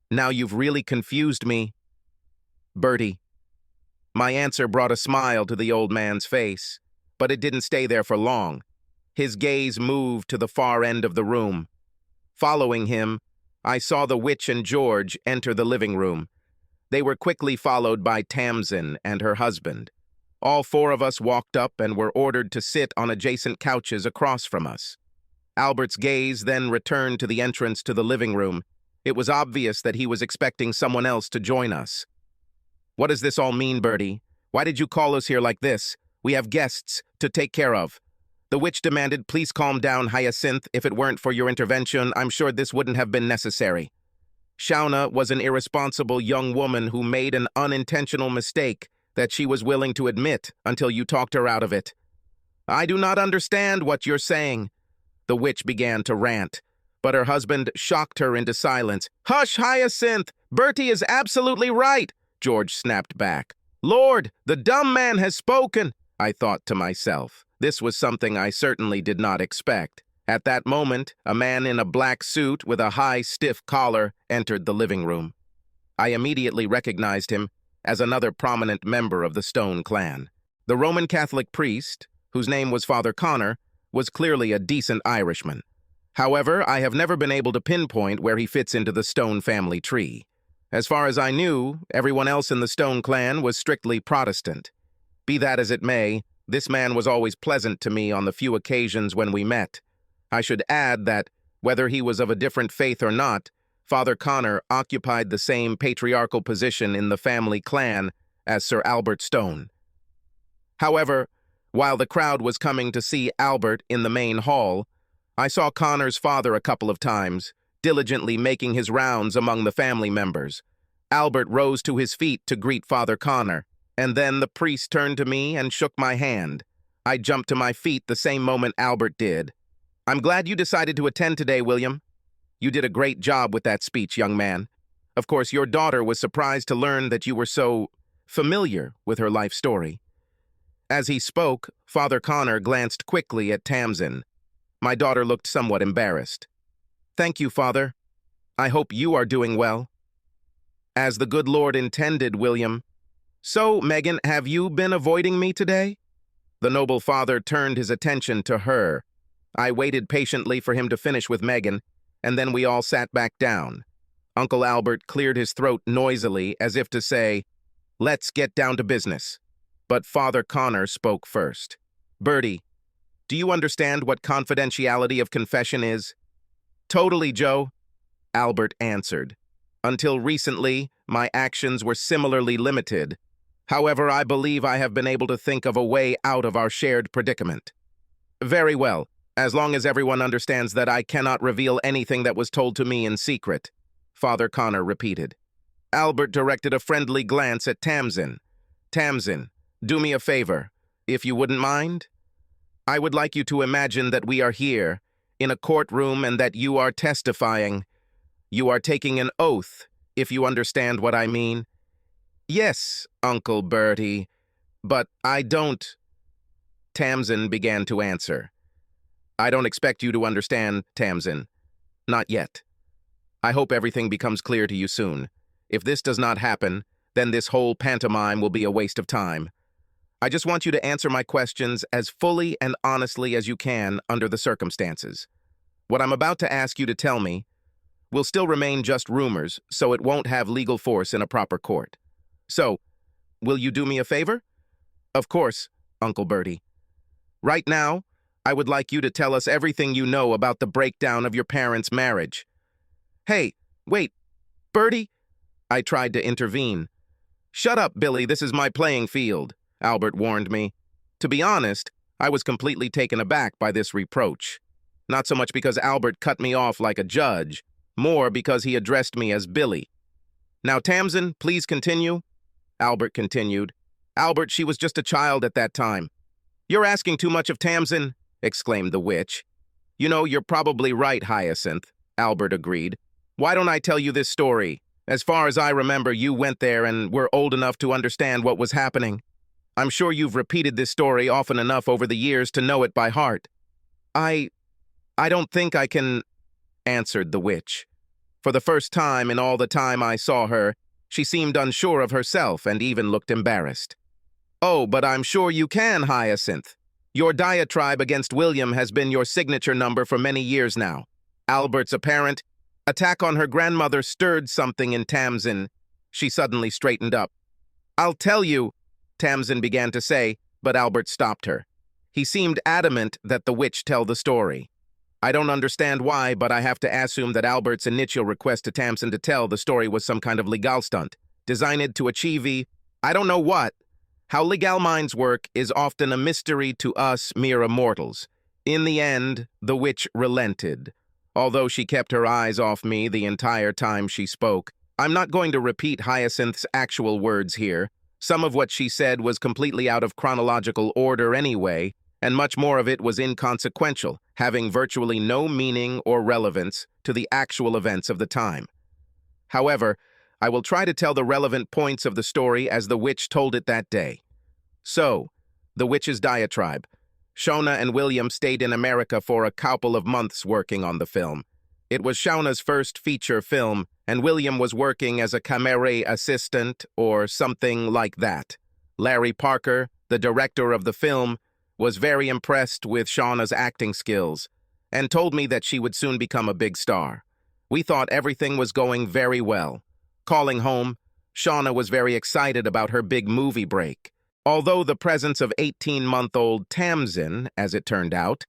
[SPEAKER 1] Now you've really confused me. Bertie. My answer brought a smile to the old man's face, but it didn't stay there for long. His gaze moved to the far end of the room. Following him, I saw the witch and George enter the living room. They were quickly followed by Tamson and her husband. All four of us walked up and were ordered to sit on adjacent couches across from us. Albert's gaze then returned to the entrance to the living room. It was obvious that he was expecting someone else to join us. What does this all mean, Bertie? Why did you call us here like this? We have guests to take care of. The witch demanded, please calm down, Hyacinth. If it weren't for your intervention, I'm sure this wouldn't have been necessary. Shauna was an irresponsible young woman who made an unintentional mistake that she was willing to admit until you talked her out of it. I do not understand what you're saying. The witch began to rant, but her husband shocked her into silence. Hush, Hyacinth! Bertie is absolutely right, George snapped back. Lord, the dumb man has spoken, I thought to myself. This was something I certainly did not expect. At that moment, a man in a black suit with a high, stiff collar entered the living room. I immediately recognized him as another prominent member of the Stone clan. The Roman Catholic priest, whose name was Father Connor, was clearly a decent Irishman. However, I have never been able to pinpoint where he fits into the Stone family tree. As far as I knew, everyone else in the Stone clan was strictly Protestant. Be that as it may, this man was always pleasant to me on the few occasions when we met. I should add that, whether he was of a different faith or not, Father Connor occupied the same patriarchal position in the family clan as Sir Albert Stone. However, while the crowd was coming to see Albert in the main hall, I saw Connor's father a couple of times, diligently making his rounds among the family members. Albert rose to his feet to greet Father Connor, and then the priest turned to me and shook my hand. I jumped to my feet the same moment Albert did. I'm glad you decided to attend today, William. You did a great job with that speech, young man. Of course, your daughter was surprised to learn that you were so familiar with her life story. As he spoke, Father Connor glanced quickly at Tamson. My daughter looked somewhat embarrassed. Thank you, Father. I hope you are doing well. As the good Lord intended, William. So, Megan, have you been avoiding me today? The noble father turned his attention to her. I waited patiently for him to finish with Megan, and then we all sat back down. Uncle Albert cleared his throat noisily as if to say, let's get down to business. But Father Connor spoke first. Bertie, do you understand what confidentiality of confession is? Totally, Joe, Albert answered. Until recently, my actions were similarly limited. However, I believe I have been able to think of a way out of our shared predicament. Very well. As long as everyone understands that I cannot reveal anything that was told to me in secret, Father Connor repeated. Albert directed a friendly glance at Tamson. Tamson, do me a favor, if you wouldn't mind. I would like you to imagine that we are here, in a courtroom, and that you are testifying. You are taking an oath, if you understand what I mean. Yes, Uncle Bertie, but I don't. Tamson began to answer. I don't expect you to understand, Tamson. Not yet. I hope everything becomes clear to you soon. If this does not happen, then this whole pantomime will be a waste of time. I just want you to answer my questions as fully and honestly as you can under the circumstances. What I'm about to ask you to tell me will still remain just rumors, so it won't have legal force in a proper court. So, will you do me a favor? Of course, Uncle Bertie. Right now, I would like you to tell us everything you know about the breakdown of your parents' marriage. Hey, wait, Bertie? I tried to intervene. Shut up, Billy, this is my playing field, Albert warned me. To be honest, I was completely taken aback by this reproach. Not so much because Albert cut me off like a judge, more because he addressed me as Billy. Now, Tamson, please continue. Albert continued. Albert, she was just a child at that time. You're asking too much of Tamson, exclaimed the witch. You know, you're probably right, Hyacinth, Albert agreed. Why don't I tell you this story? As far as I remember, you went there and were old enough to understand what was happening. I'm sure you've repeated this story often enough over the years to know it by heart. I don't think I can, answered the witch. For the first time in all the time I saw her, she seemed unsure of herself and even looked embarrassed. Oh, but I'm sure you can, Hyacinth. Your diatribe against William has been your signature number for many years now. Albert's apparent attack on her grandmother stirred something in Tamson. She suddenly straightened up. I'll tell you, Tamson began to say, but Albert stopped her. He seemed adamant that the witch tell the story. I don't understand why, but I have to assume that Albert's initial request to Tamson to tell the story was some kind of legal stunt, designed to achieve I don't know what. How legal minds work is often a mystery to us mere immortals. In the end, the witch relented. Although she kept her eyes off me the entire time she spoke. I'm not going to repeat Hyacinth's actual words here. Some of what she said was completely out of chronological order anyway, and much more of it was inconsequential, having virtually no meaning or relevance to the actual events of the time. However, I will try to tell the relevant points of the story as the witch told it that day. So, the witch's diatribe. Shona and William stayed in America for a couple of months working on the film. It was Shona's first feature film, and William was working as a camera assistant or something like that. Larry Parker, the director of the film, was very impressed with Shauna's acting skills and told me that she would soon become a big star. We thought everything was going very well. Calling home, Shauna was very excited about her big movie break. Although the presence of 18-month-old Tamson, as it turned out,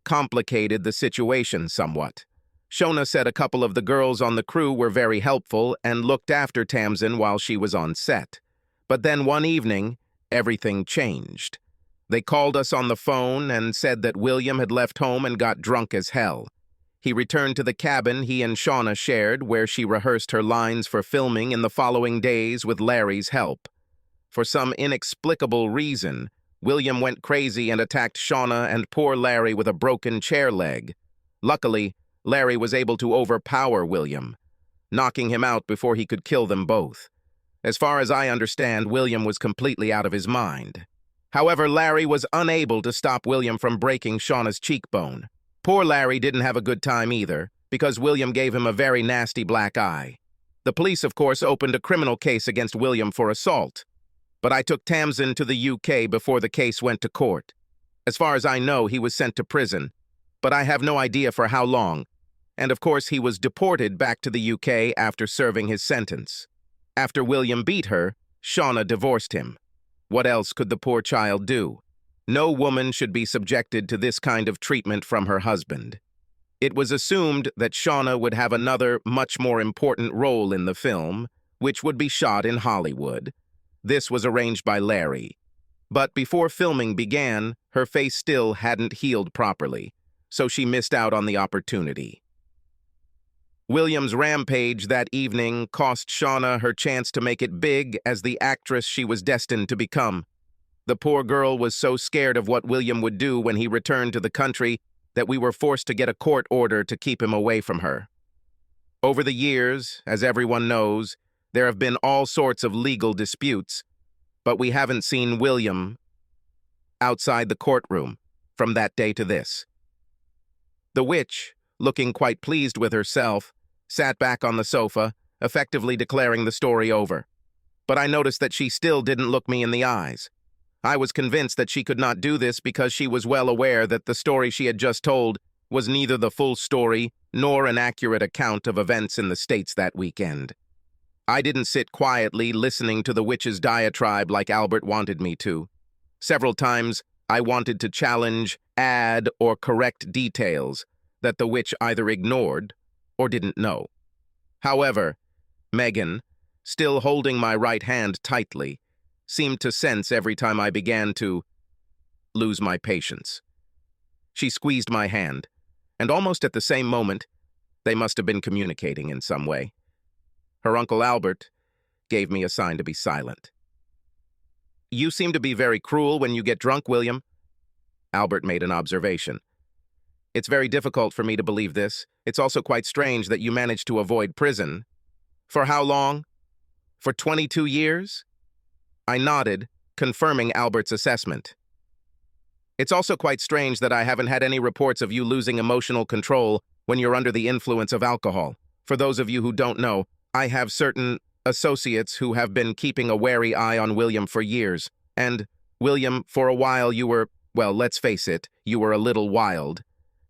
[SPEAKER 1] complicated the situation somewhat. Shona said a couple of the girls on the crew were very helpful and looked after Tamson while she was on set. But then one evening, everything changed. They called us on the phone and said that William had left home and got drunk as hell. He returned to the cabin he and Shauna shared, where she rehearsed her lines for filming in the following days with Larry's help. For some inexplicable reason, William went crazy and attacked Shauna and poor Larry with a broken chair leg. Luckily, Larry was able to overpower William, knocking him out before he could kill them both. As far as I understand, William was completely out of his mind. However, Larry was unable to stop William from breaking Shauna's cheekbone. Poor Larry didn't have a good time either, because William gave him a very nasty black eye. The police, of course, opened a criminal case against William for assault. But I took Tamson to the UK before the case went to court. As far as I know, he was sent to prison, but I have no idea for how long. And of course, he was deported back to the UK after serving his sentence. After William beat her, Shauna divorced him. What else could the poor child do? No woman should be subjected to this kind of treatment from her husband. It was assumed that Shauna would have another, much more important role in the film, which would be shot in Hollywood. This was arranged by Larry. But before filming began, her face still hadn't healed properly, so she missed out on the opportunity. William's rampage that evening cost Shauna her chance to make it big as the actress she was destined to become. The poor girl was so scared of what William would do when he returned to the country that we were forced to get a court order to keep him away from her. Over the years, as everyone knows, there have been all sorts of legal disputes, but we haven't seen William outside the courtroom from that day to this. The witch, looking quite pleased with herself, sat back on the sofa, effectively declaring the story over. But I noticed that she still didn't look me in the eyes. I was convinced that she could not do this because she was well aware that the story she had just told was neither the full story nor an accurate account of events in the States that weekend. I didn't sit quietly listening to the witch's diatribe like Albert wanted me to. Several times, I wanted to challenge, add, or correct details that the witch either ignored or didn't know. However, Megan, still holding my right hand tightly, seemed to sense every time I began to lose my patience. She squeezed my hand, and almost at the same moment, they must have been communicating in some way. Her Uncle Albert gave me a sign to be silent. "You seem to be very cruel when you get drunk, William." Albert made an observation. "It's very difficult for me to believe this. It's also quite strange that you managed to avoid prison." For how long? For 22 years? I nodded, confirming Albert's assessment. It's also quite strange that I haven't had any reports of you losing emotional control when you're under the influence of alcohol. For those of you who don't know, I have certain associates who have been keeping a wary eye on William for years. And, William, for a while you were, well, let's face it, you were a little wild.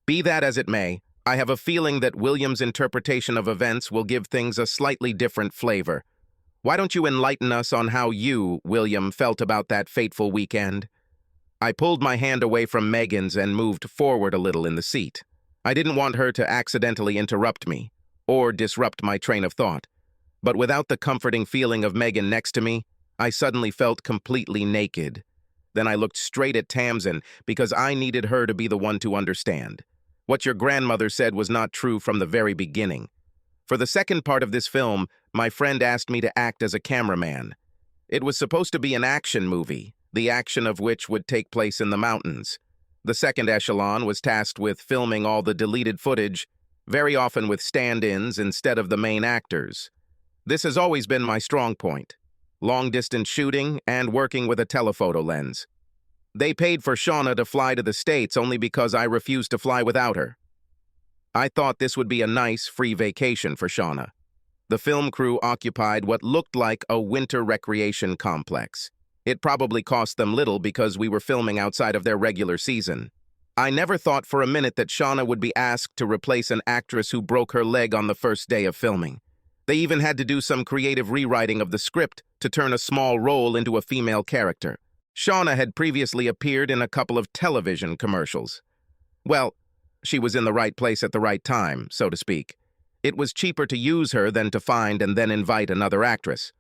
[SPEAKER 1] Be that as it may, I have a feeling that William's interpretation of events will give things a slightly different flavor. Why don't you enlighten us on how you, William, felt about that fateful weekend? I pulled my hand away from Megan's and moved forward a little in the seat. I didn't want her to accidentally interrupt me, or disrupt my train of thought. But without the comforting feeling of Megan next to me, I suddenly felt completely naked. Then I looked straight at Tamson because I needed her to be the one to understand. What your grandmother said was not true from the very beginning. For the second part of this film, my friend asked me to act as a cameraman. It was supposed to be an action movie, the action of which would take place in the mountains. The second echelon was tasked with filming all the deleted footage, very often with stand-ins instead of the main actors. This has always been my strong point: long-distance shooting and working with a telephoto lens. They paid for Shauna to fly to the States only because I refused to fly without her. I thought this would be a nice, free vacation for Shauna. The film crew occupied what looked like a winter recreation complex. It probably cost them little because we were filming outside of their regular season. I never thought for a minute that Shauna would be asked to replace an actress who broke her leg on the first day of filming. They even had to do some creative rewriting of the script to turn a small role into a female character. Shauna had previously appeared in a couple of television commercials. Well, she was in the right place at the right time, so to speak. It was cheaper to use her than to find and then invite another actress.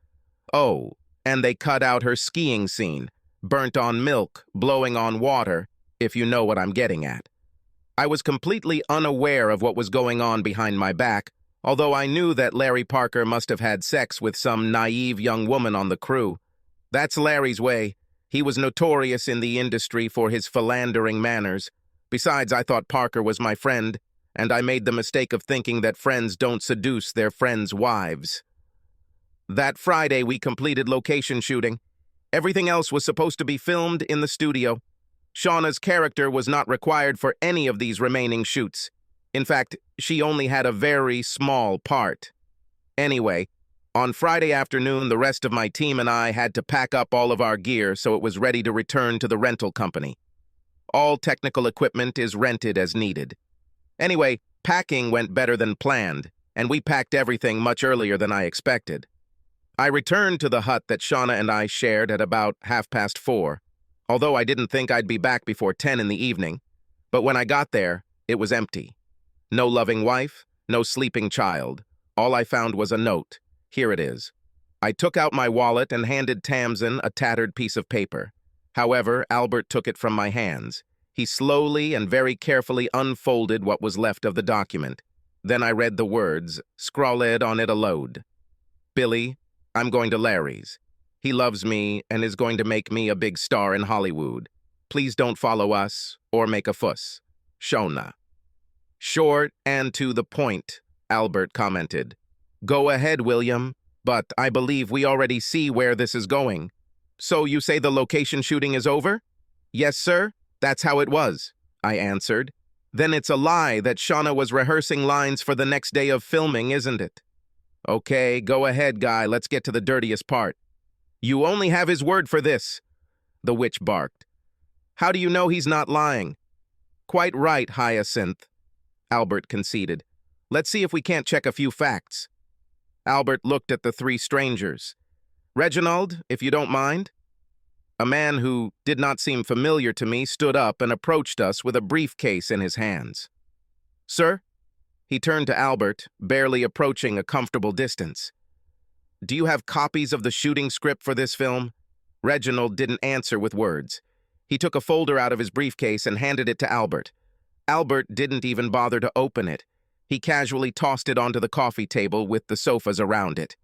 [SPEAKER 1] Oh, and they cut out her skiing scene, burnt on milk, blowing on water, if you know what I'm getting at. I was completely unaware of what was going on behind my back, although I knew that Larry Parker must have had sex with some naive young woman on the crew. That's Larry's way. He was notorious in the industry for his philandering manners. Besides, I thought Parker was my friend, and I made the mistake of thinking that friends don't seduce their friends' wives. That Friday, we completed location shooting. Everything else was supposed to be filmed in the studio. Shauna's character was not required for any of these remaining shoots. In fact, she only had a very small part. Anyway, on Friday afternoon, the rest of my team and I had to pack up all of our gear so it was ready to return to the rental company. All technical equipment is rented as needed. Anyway, packing went better than planned, and we packed everything much earlier than I expected. I returned to the hut that Shauna and I shared at about 4:30, although I didn't think I'd be back before 10 in the evening. But when I got there, it was empty. No loving wife, no sleeping child. All I found was a note. Here it is. I took out my wallet and handed Tamson a tattered piece of paper. However, Albert took it from my hands. He slowly and very carefully unfolded what was left of the document. Then I read the words, scrawled on it aloud. Billy, I'm going to Larry's. He loves me and is going to make me a big star in Hollywood. Please don't follow us or make a fuss. Shauna. Short and to the point, Albert commented. Go ahead, William, but I believe we already see where this is going. So you say the location shooting is over? Yes, sir. That's how it was, I answered. Then it's a lie that Shauna was rehearsing lines for the next day of filming, isn't it? Okay, go ahead, guy. Let's get to the dirtiest part. You only have his word for this, the witch barked. How do you know he's not lying? Quite right, Hyacinth, Albert conceded. Let's see if we can't check a few facts. Albert looked at the three strangers. Reginald, if you don't mind. A man who did not seem familiar to me stood up and approached us with a briefcase in his hands. Sir? He turned to Albert, barely approaching a comfortable distance. Do you have copies of the shooting script for this film? Reginald didn't answer with words. He took a folder out of his briefcase and handed it to Albert. Albert didn't even bother to open it. He casually tossed it onto the coffee table with the sofas around it.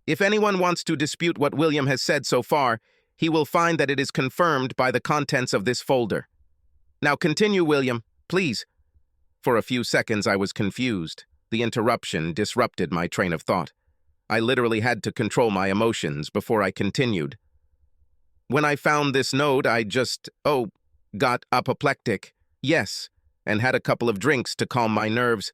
[SPEAKER 1] If anyone wants to dispute what William has said so far, he will find that it is confirmed by the contents of this folder. Now continue, William, please. For a few seconds I was confused. The interruption disrupted my train of thought. I literally had to control my emotions before I continued. When I found this note, I just, got apoplectic. Yes, and had a couple of drinks to calm my nerves.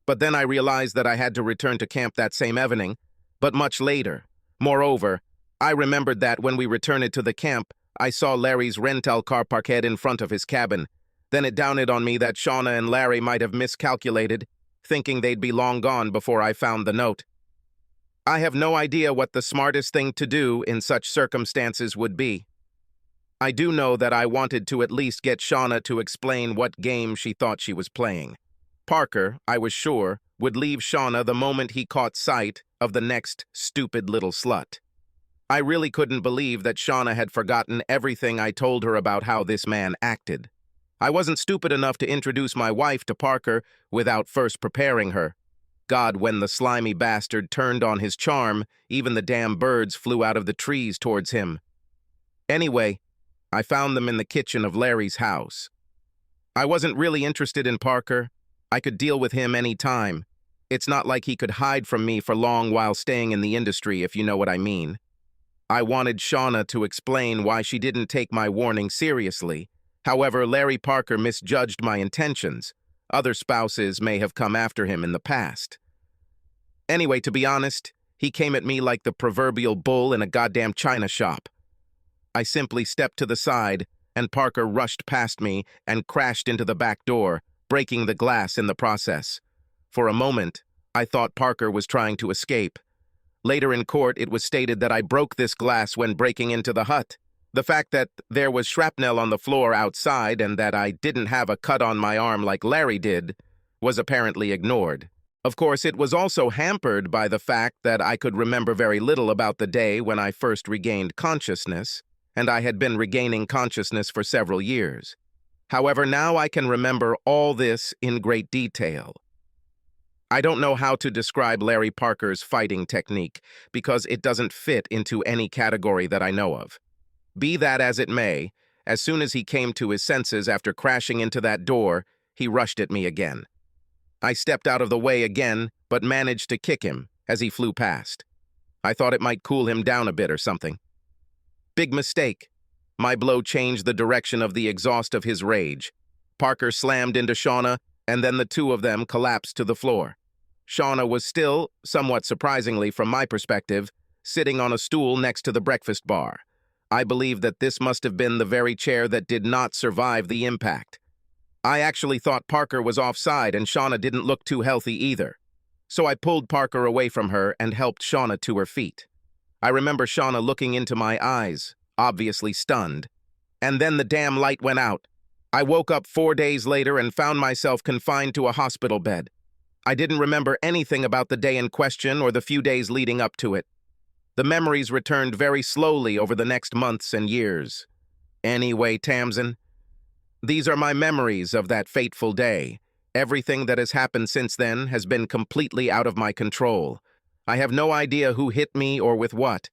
[SPEAKER 1] But then I realized that I had to return to camp that same evening, but much later. Moreover, I remembered that when we returned to the camp, I saw Larry's rental car parked in front of his cabin. Then it dawned on me that Shauna and Larry might have miscalculated, thinking they'd be long gone before I found the note. I have no idea what the smartest thing to do in such circumstances would be. I do know that I wanted to at least get Shauna to explain what game she thought she was playing. Parker, I was sure, would leave Shauna the moment he caught sight of the next stupid little slut. I really couldn't believe that Shauna had forgotten everything I told her about how this man acted. I wasn't stupid enough to introduce my wife to Parker without first preparing her. God, when the slimy bastard turned on his charm, even the damn birds flew out of the trees towards him. Anyway, I found them in the kitchen of Larry's house. I wasn't really interested in Parker. I could deal with him any time. It's not like he could hide from me for long while staying in the industry, if you know what I mean. I wanted Shauna to explain why she didn't take my warning seriously. However, Larry Parker misjudged my intentions. Other spouses may have come after him in the past. Anyway, to be honest, he came at me like the proverbial bull in a goddamn china shop. I simply stepped to the side, and Parker rushed past me and crashed into the back door, breaking the glass in the process. For a moment, I thought Parker was trying to escape. Later in court, it was stated that I broke this glass when breaking into the hut. The fact that there was shrapnel on the floor outside and that I didn't have a cut on my arm like Larry did was apparently ignored. Of course, it was also hampered by the fact that I could remember very little about the day when I first regained consciousness, and I had been regaining consciousness for several years. However, now I can remember all this in great detail. I don't know how to describe Larry Parker's fighting technique because it doesn't fit into any category that I know of. Be that as it may, as soon as he came to his senses after crashing into that door, he rushed at me again. I stepped out of the way again, but managed to kick him as he flew past. I thought it might cool him down a bit or something. Big mistake. My blow changed the direction of the exhaust of his rage. Parker slammed into Shauna, and then the two of them collapsed to the floor. Shauna was still, somewhat surprisingly from my perspective, sitting on a stool next to the breakfast bar. I believe that this must have been the very chair that did not survive the impact. I actually thought Parker was offside and Shauna didn't look too healthy either. So I pulled Parker away from her and helped Shauna to her feet. I remember Shauna looking into my eyes, obviously stunned. And then the damn light went out. I woke up 4 days later and found myself confined to a hospital bed. I didn't remember anything about the day in question or the few days leading up to it. The memories returned very slowly over the next months and years. Anyway, Tamson, these are my memories of that fateful day. Everything that has happened since then has been completely out of my control. I have no idea who hit me or with what.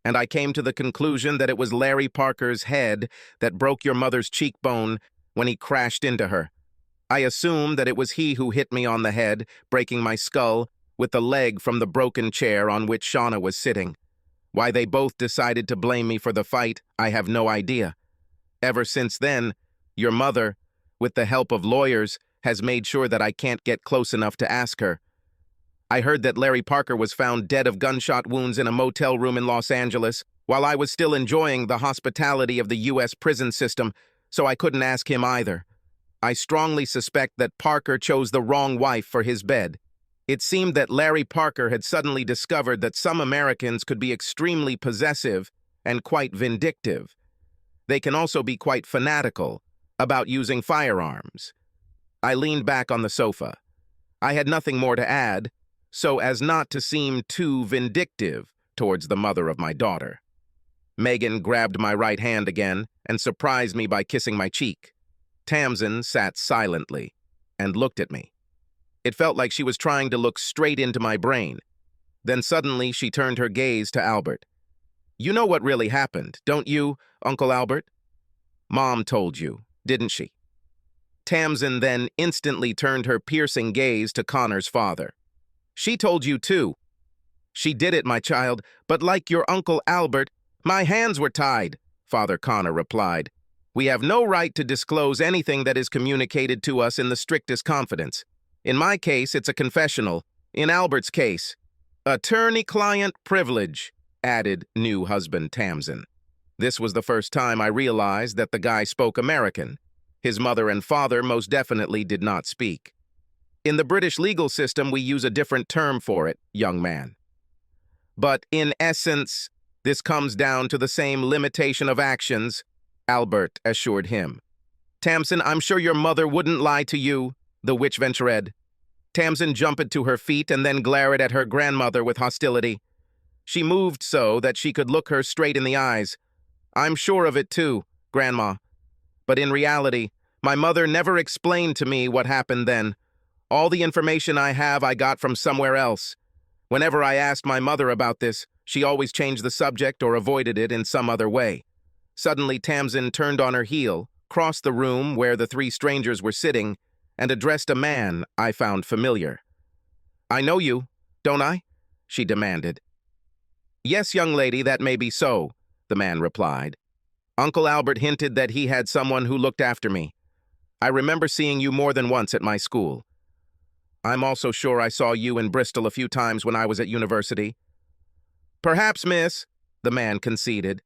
[SPEAKER 1] And I came to the conclusion that it was Larry Parker's head that broke your mother's cheekbone when he crashed into her. I assume that it was he who hit me on the head, breaking my skull, with the leg from the broken chair on which Shauna was sitting. Why they both decided to blame me for the fight, I have no idea. Ever since then, your mother, with the help of lawyers, has made sure that I can't get close enough to ask her. I heard that Larry Parker was found dead of gunshot wounds in a motel room in Los Angeles while I was still enjoying the hospitality of the U.S. prison system, so I couldn't ask him either. I strongly suspect that Parker chose the wrong wife for his bed. It seemed that Larry Parker had suddenly discovered that some Americans could be extremely possessive and quite vindictive. They can also be quite fanatical about using firearms. I leaned back on the sofa. I had nothing more to add, so as not to seem too vindictive towards the mother of my daughter. Megan grabbed my right hand again and surprised me by kissing my cheek. Tamson sat silently and looked at me. It felt like she was trying to look straight into my brain. Then suddenly she turned her gaze to Albert. You know what really happened, don't you, Uncle Albert? Mom told you, didn't she? Tamson then instantly turned her piercing gaze to Connor's father. She told you too. She did it, my child, but like your Uncle Albert, my hands were tied, Father Connor replied. We have no right to disclose anything that is communicated to us in the strictest confidence. In my case, it's a confessional. In Albert's case, attorney-client privilege, added new husband Tamson. This was the first time I realized that the guy spoke American. His mother and father most definitely did not speak. In the British legal system, we use a different term for it, young man. But in essence, this comes down to the same limitation of actions, Albert assured him. Tamson, I'm sure your mother wouldn't lie to you, the witch ventured. Tamson jumped to her feet and then glared at her grandmother with hostility. She moved so that she could look her straight in the eyes. I'm sure of it too, Grandma. But in reality, my mother never explained to me what happened then. All the information I have I got from somewhere else. Whenever I asked my mother about this, she always changed the subject or avoided it in some other way. Suddenly, Tamson turned on her heel, crossed the room where the three strangers were sitting, and addressed a man I found familiar. I know you, don't I? She demanded. Yes, young lady, that may be so, the man replied. Uncle Albert hinted that he had someone who looked after me. I remember seeing you more than once at my school. I'm also sure I saw you in Bristol a few times when I was at university. Perhaps, miss, the man conceded.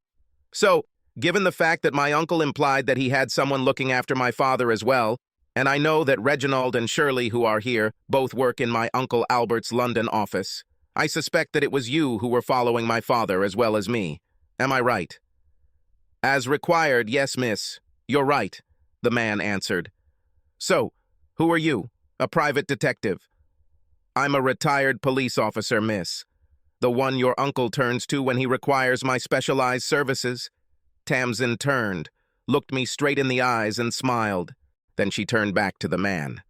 [SPEAKER 1] So, given the fact that my uncle implied that he had someone looking after my father as well, and I know that Reginald and Shirley, who are here, both work in my Uncle Albert's London office, I suspect that it was you who were following my father as well as me. Am I right? As required, yes, miss. You're right, the man answered. So, who are you? A private detective. I'm a retired police officer, miss. The one your uncle turns to when he requires my specialized services. Tamson turned, looked me straight in the eyes and smiled. Then she turned back to the man.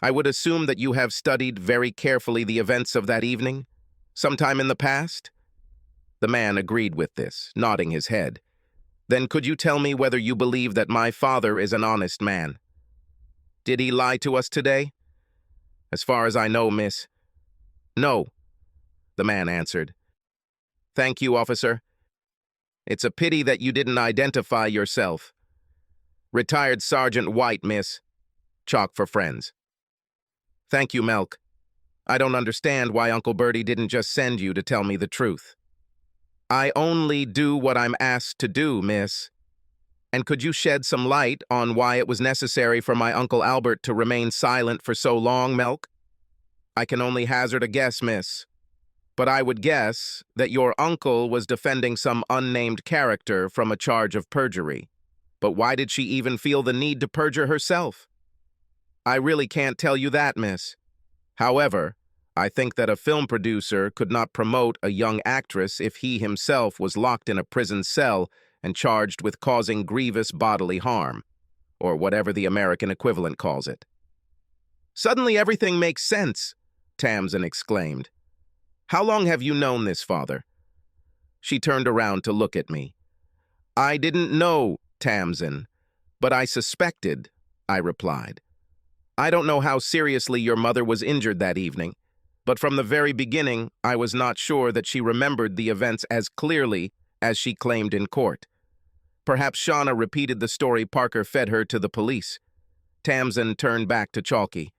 [SPEAKER 1] I would assume that you have studied very carefully the events of that evening, sometime in the past? The man agreed with this, nodding his head. Then could you tell me whether you believe that my father is an honest man? Did he lie to us today? As far as I know, miss. No, the man answered. Thank you, officer. It's a pity that you didn't identify yourself. Retired Sergeant White, miss. Chalk for friends. Thank you, Melk. I don't understand why Uncle Bertie didn't just send you to tell me the truth. I only do what I'm asked to do, miss. And could you shed some light on why it was necessary for my Uncle Albert to remain silent for so long, Melk? I can only hazard a guess, miss. But I would guess that your uncle was defending some unnamed character from a charge of perjury. But why did she even feel the need to perjure herself? I really can't tell you that, miss. However, I think that a film producer could not promote a young actress if he himself was locked in a prison cell and charged with causing grievous bodily harm, or whatever the American equivalent calls it. Suddenly everything makes sense, Tamson exclaimed. How long have you known this, father? She turned around to look at me. I didn't know, Tamson, but I suspected, I replied. I don't know how seriously your mother was injured that evening, but from the very beginning, I was not sure that she remembered the events as clearly as she claimed in court. Perhaps Shauna repeated the story Parker fed her to the police. Tamson turned back to Chalky.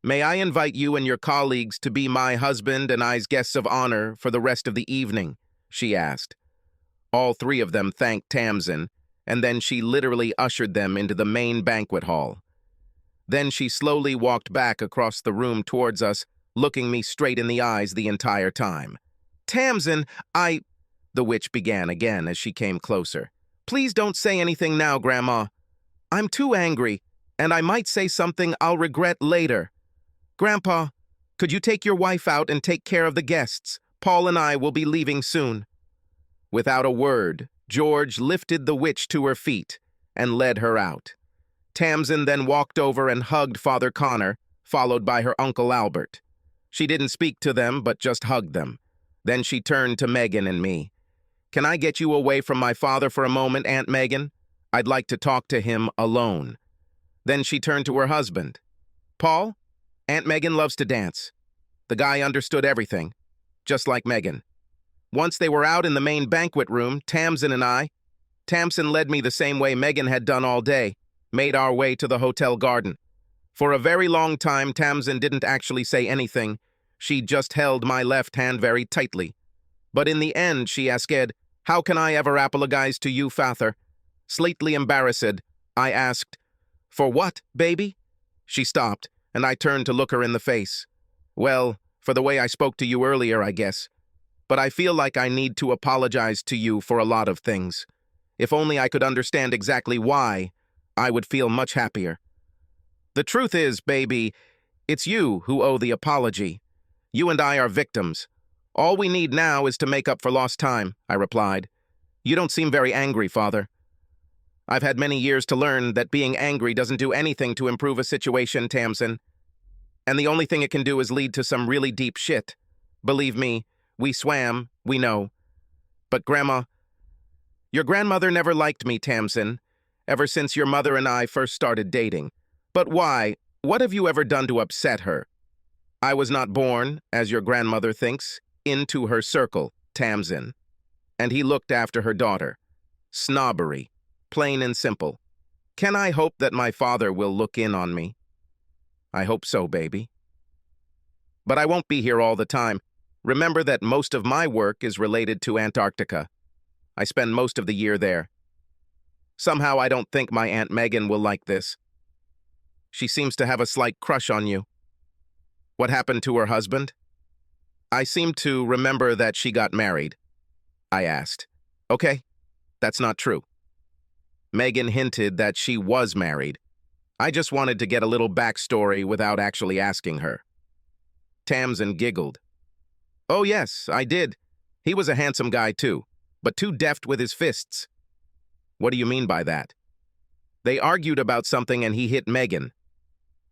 [SPEAKER 1] May I invite you and your colleagues to be my husband and I's guests of honor for the rest of the evening, she asked. All three of them thanked Tamson, and then she literally ushered them into the main banquet hall. Then she slowly walked back across the room towards us, looking me straight in the eyes the entire time. Tamson, the witch began again as she came closer. Please don't say anything now, Grandma. I'm too angry, and I might say something I'll regret later. Grandpa, could you take your wife out and take care of the guests? Paul and I will be leaving soon. Without a word, George lifted the witch to her feet and led her out. Tamson then walked over and hugged Father Connor, followed by her Uncle Albert. She didn't speak to them, but just hugged them. Then she turned to Megan and me. Can I get you away from my father for a moment, Aunt Megan? I'd like to talk to him alone. Then she turned to her husband. Paul, Aunt Megan loves to dance. The guy understood everything. just like Megan. Once they were out in the main banquet room, Tamson led me the same way Megan had done all day, made our way to the hotel garden. For a very long time, Tamson didn't actually say anything. She just held my left hand very tightly. But in the end, she asked, "How can I ever apologize to you, father?" Slightly embarrassed, I asked, "For what, baby?" She stopped, and I turned to look her in the face. "Well, for the way I spoke to you earlier, I guess. But I feel like I need to apologize to you for a lot of things. If only I could understand exactly why, I would feel much happier. The truth is, baby, it's you who owe the apology. You and I are victims. All we need now is to make up for lost time," I replied. "You don't seem very angry, father." "I've had many years to learn that being angry doesn't do anything to improve a situation, Tamson. And the only thing it can do is lead to some really deep shit. Believe me, we swam, we know. But Grandma, your grandmother never liked me, Tamson, ever since your mother and I first started dating. But why? What have you ever done to upset her? I was not born, as your grandmother thinks, into her circle, Tamson." And he looked after her daughter. "Snobbery, plain and simple. Can I hope that my father will look in on me?" "I hope so, baby. But I won't be here all the time. Remember that most of my work is related to Antarctica. I spend most of the year there. Somehow I don't think my Aunt Megan will like this. She seems to have a slight crush on you." "What happened to her husband?" "I seem to remember that she got married," I asked. "Okay, that's not true." Megan hinted that she was married. I just wanted to get a little backstory without actually asking her. Tamson giggled. "Oh yes, I did. He was a handsome guy too, but too deft with his fists." "What do you mean by that?" "They argued about something and he hit Megan."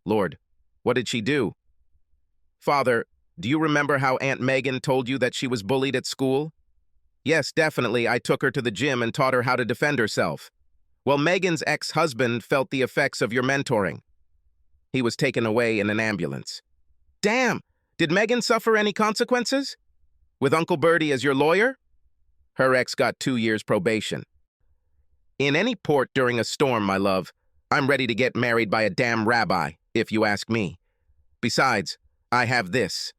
[SPEAKER 1] "Lord, what did she do?" "Father, do you remember how Aunt Megan told you that she was bullied at school?" "Yes, definitely. I took her to the gym and taught her how to defend herself. Well, Megan's ex-husband felt the effects of your mentoring. He was taken away in an ambulance." "Damn! Did Megan suffer any consequences? With Uncle Bertie as your lawyer?" "Her ex got 2 years probation." "In any port during a storm, my love, I'm ready to get married by a damn rabbi, if you ask me. Besides, I have this."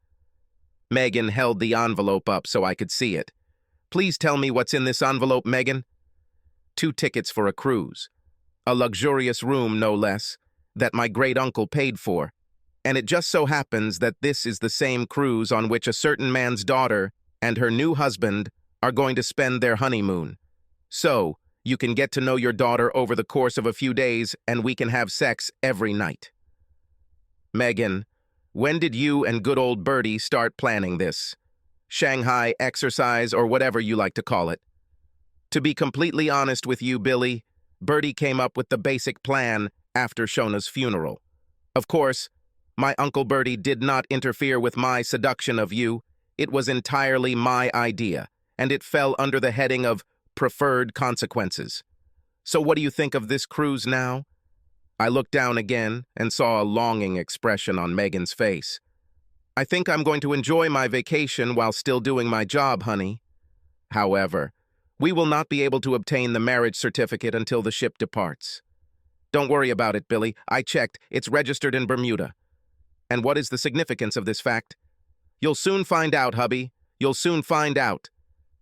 [SPEAKER 1] Megan held the envelope up so I could see it. "Please tell me what's in this envelope, Megan." 2 tickets for a cruise. A luxurious room, no less, that my great-uncle paid for. And it just so happens that this is the same cruise on which a certain man's daughter and her new husband are going to spend their honeymoon. So, you can get to know your daughter over the course of a few days and we can have sex every night. Megan, when did you and good old Bertie start planning this? Shanghai exercise or whatever you like to call it. To be completely honest with you, Billy, Bertie came up with the basic plan after Shona's funeral. Of course, my Uncle Bertie did not interfere with my seduction of you. It was entirely my idea, and it fell under the heading of preferred consequences. So what do you think of this cruise now? I looked down again and saw a longing expression on Megan's face. I think I'm going to enjoy my vacation while still doing my job, honey. However, we will not be able to obtain the marriage certificate until the ship departs. Don't worry about it, Billy. I checked. It's registered in Bermuda. And what is the significance of this fact? You'll soon find out, hubby. You'll soon find out.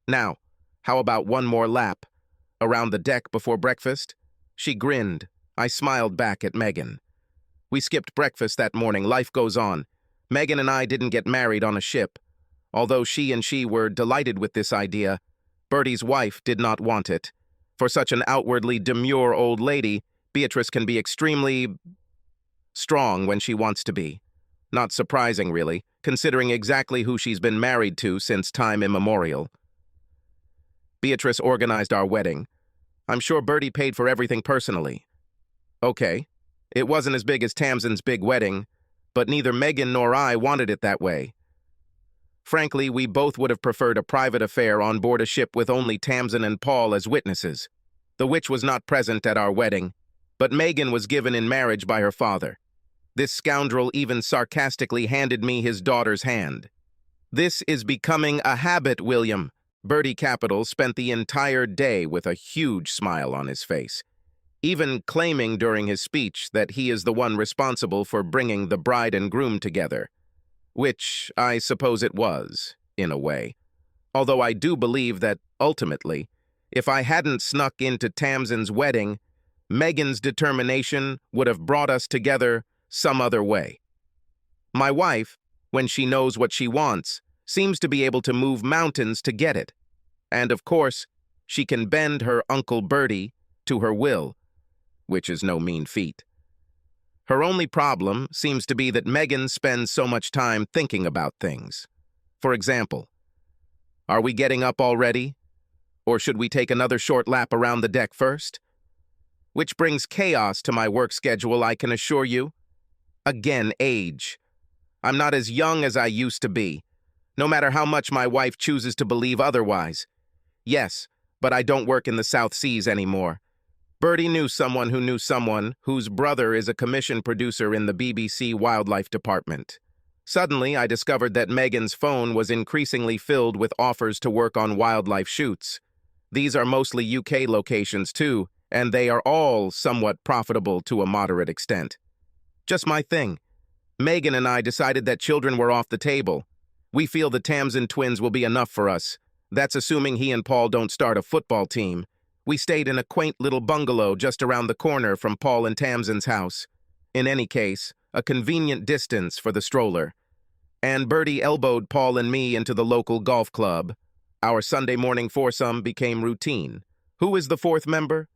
[SPEAKER 1] Now, how about one more lap? Around the deck before breakfast? She grinned. I smiled back at Megan. We skipped breakfast that morning. Life goes on. Megan and I didn't get married on a ship. Although she were delighted with this idea, Bertie's wife did not want it. For such an outwardly demure old lady, Beatrice can be extremely strong when she wants to be. Not surprising, really, considering exactly who she's been married to since time immemorial. Beatrice organized our wedding. I'm sure Bertie paid for everything personally. Okay, it wasn't as big as Tamson's big wedding, but neither Megan nor I wanted it that way. Frankly, we both would have preferred a private affair on board a ship with only Tamson and Paul as witnesses. The witch was not present at our wedding, but Megan was given in marriage by her father. This scoundrel even sarcastically handed me his daughter's hand. This is becoming a habit, William. Bertie Capital spent the entire day with a huge smile on his face, even claiming during his speech that he is the one responsible for bringing the bride and groom together. Which I suppose it was, in a way. Although I do believe that, ultimately, if I hadn't snuck into Tamson's wedding, Megan's determination would have brought us together some other way. My wife, when she knows what she wants, seems to be able to move mountains to get it. And of course, she can bend her Uncle Bertie to her will, which is no mean feat. Her only problem seems to be that Megan spends so much time thinking about things. For example, are we getting up already? Or should we take another short lap around the deck first? Which brings chaos to my work schedule, I can assure you. Again, age. I'm not as young as I used to be, no matter how much my wife chooses to believe otherwise. Yes, but I don't work in the South Seas anymore. Bertie knew someone whose brother is a commission producer in the BBC Wildlife Department. Suddenly, I discovered that Megan's phone was increasingly filled with offers to work on wildlife shoots. These are mostly UK locations too, and they are all somewhat profitable to a moderate extent. Just my thing. Megan and I decided that children were off the table. We feel the Tamson twins will be enough for us. That's assuming he and Paul don't start a football team. We stayed in a quaint little bungalow just around the corner from Paul and Tamson's house. In any case, a convenient distance for the stroller. And Bertie elbowed Paul and me into the local golf club. Our Sunday morning foursome became routine. Who is the fourth member?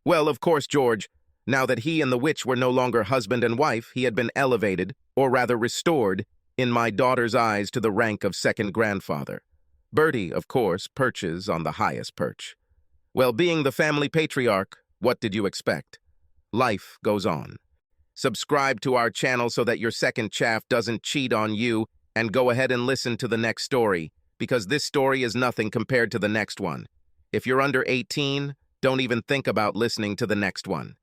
[SPEAKER 1] Well, of course, George. Now that he and the witch were no longer husband and wife, he had been elevated, or rather restored, in my daughter's eyes to the rank of second grandfather. Bertie, of course, perches on the highest perch. Well, being the family patriarch, what did you expect? Life goes on. Subscribe to our channel so that your second chaff doesn't cheat on you, and go ahead and listen to the next story, because this story is nothing compared to the next one. If you're under 18, don't even think about listening to the next one.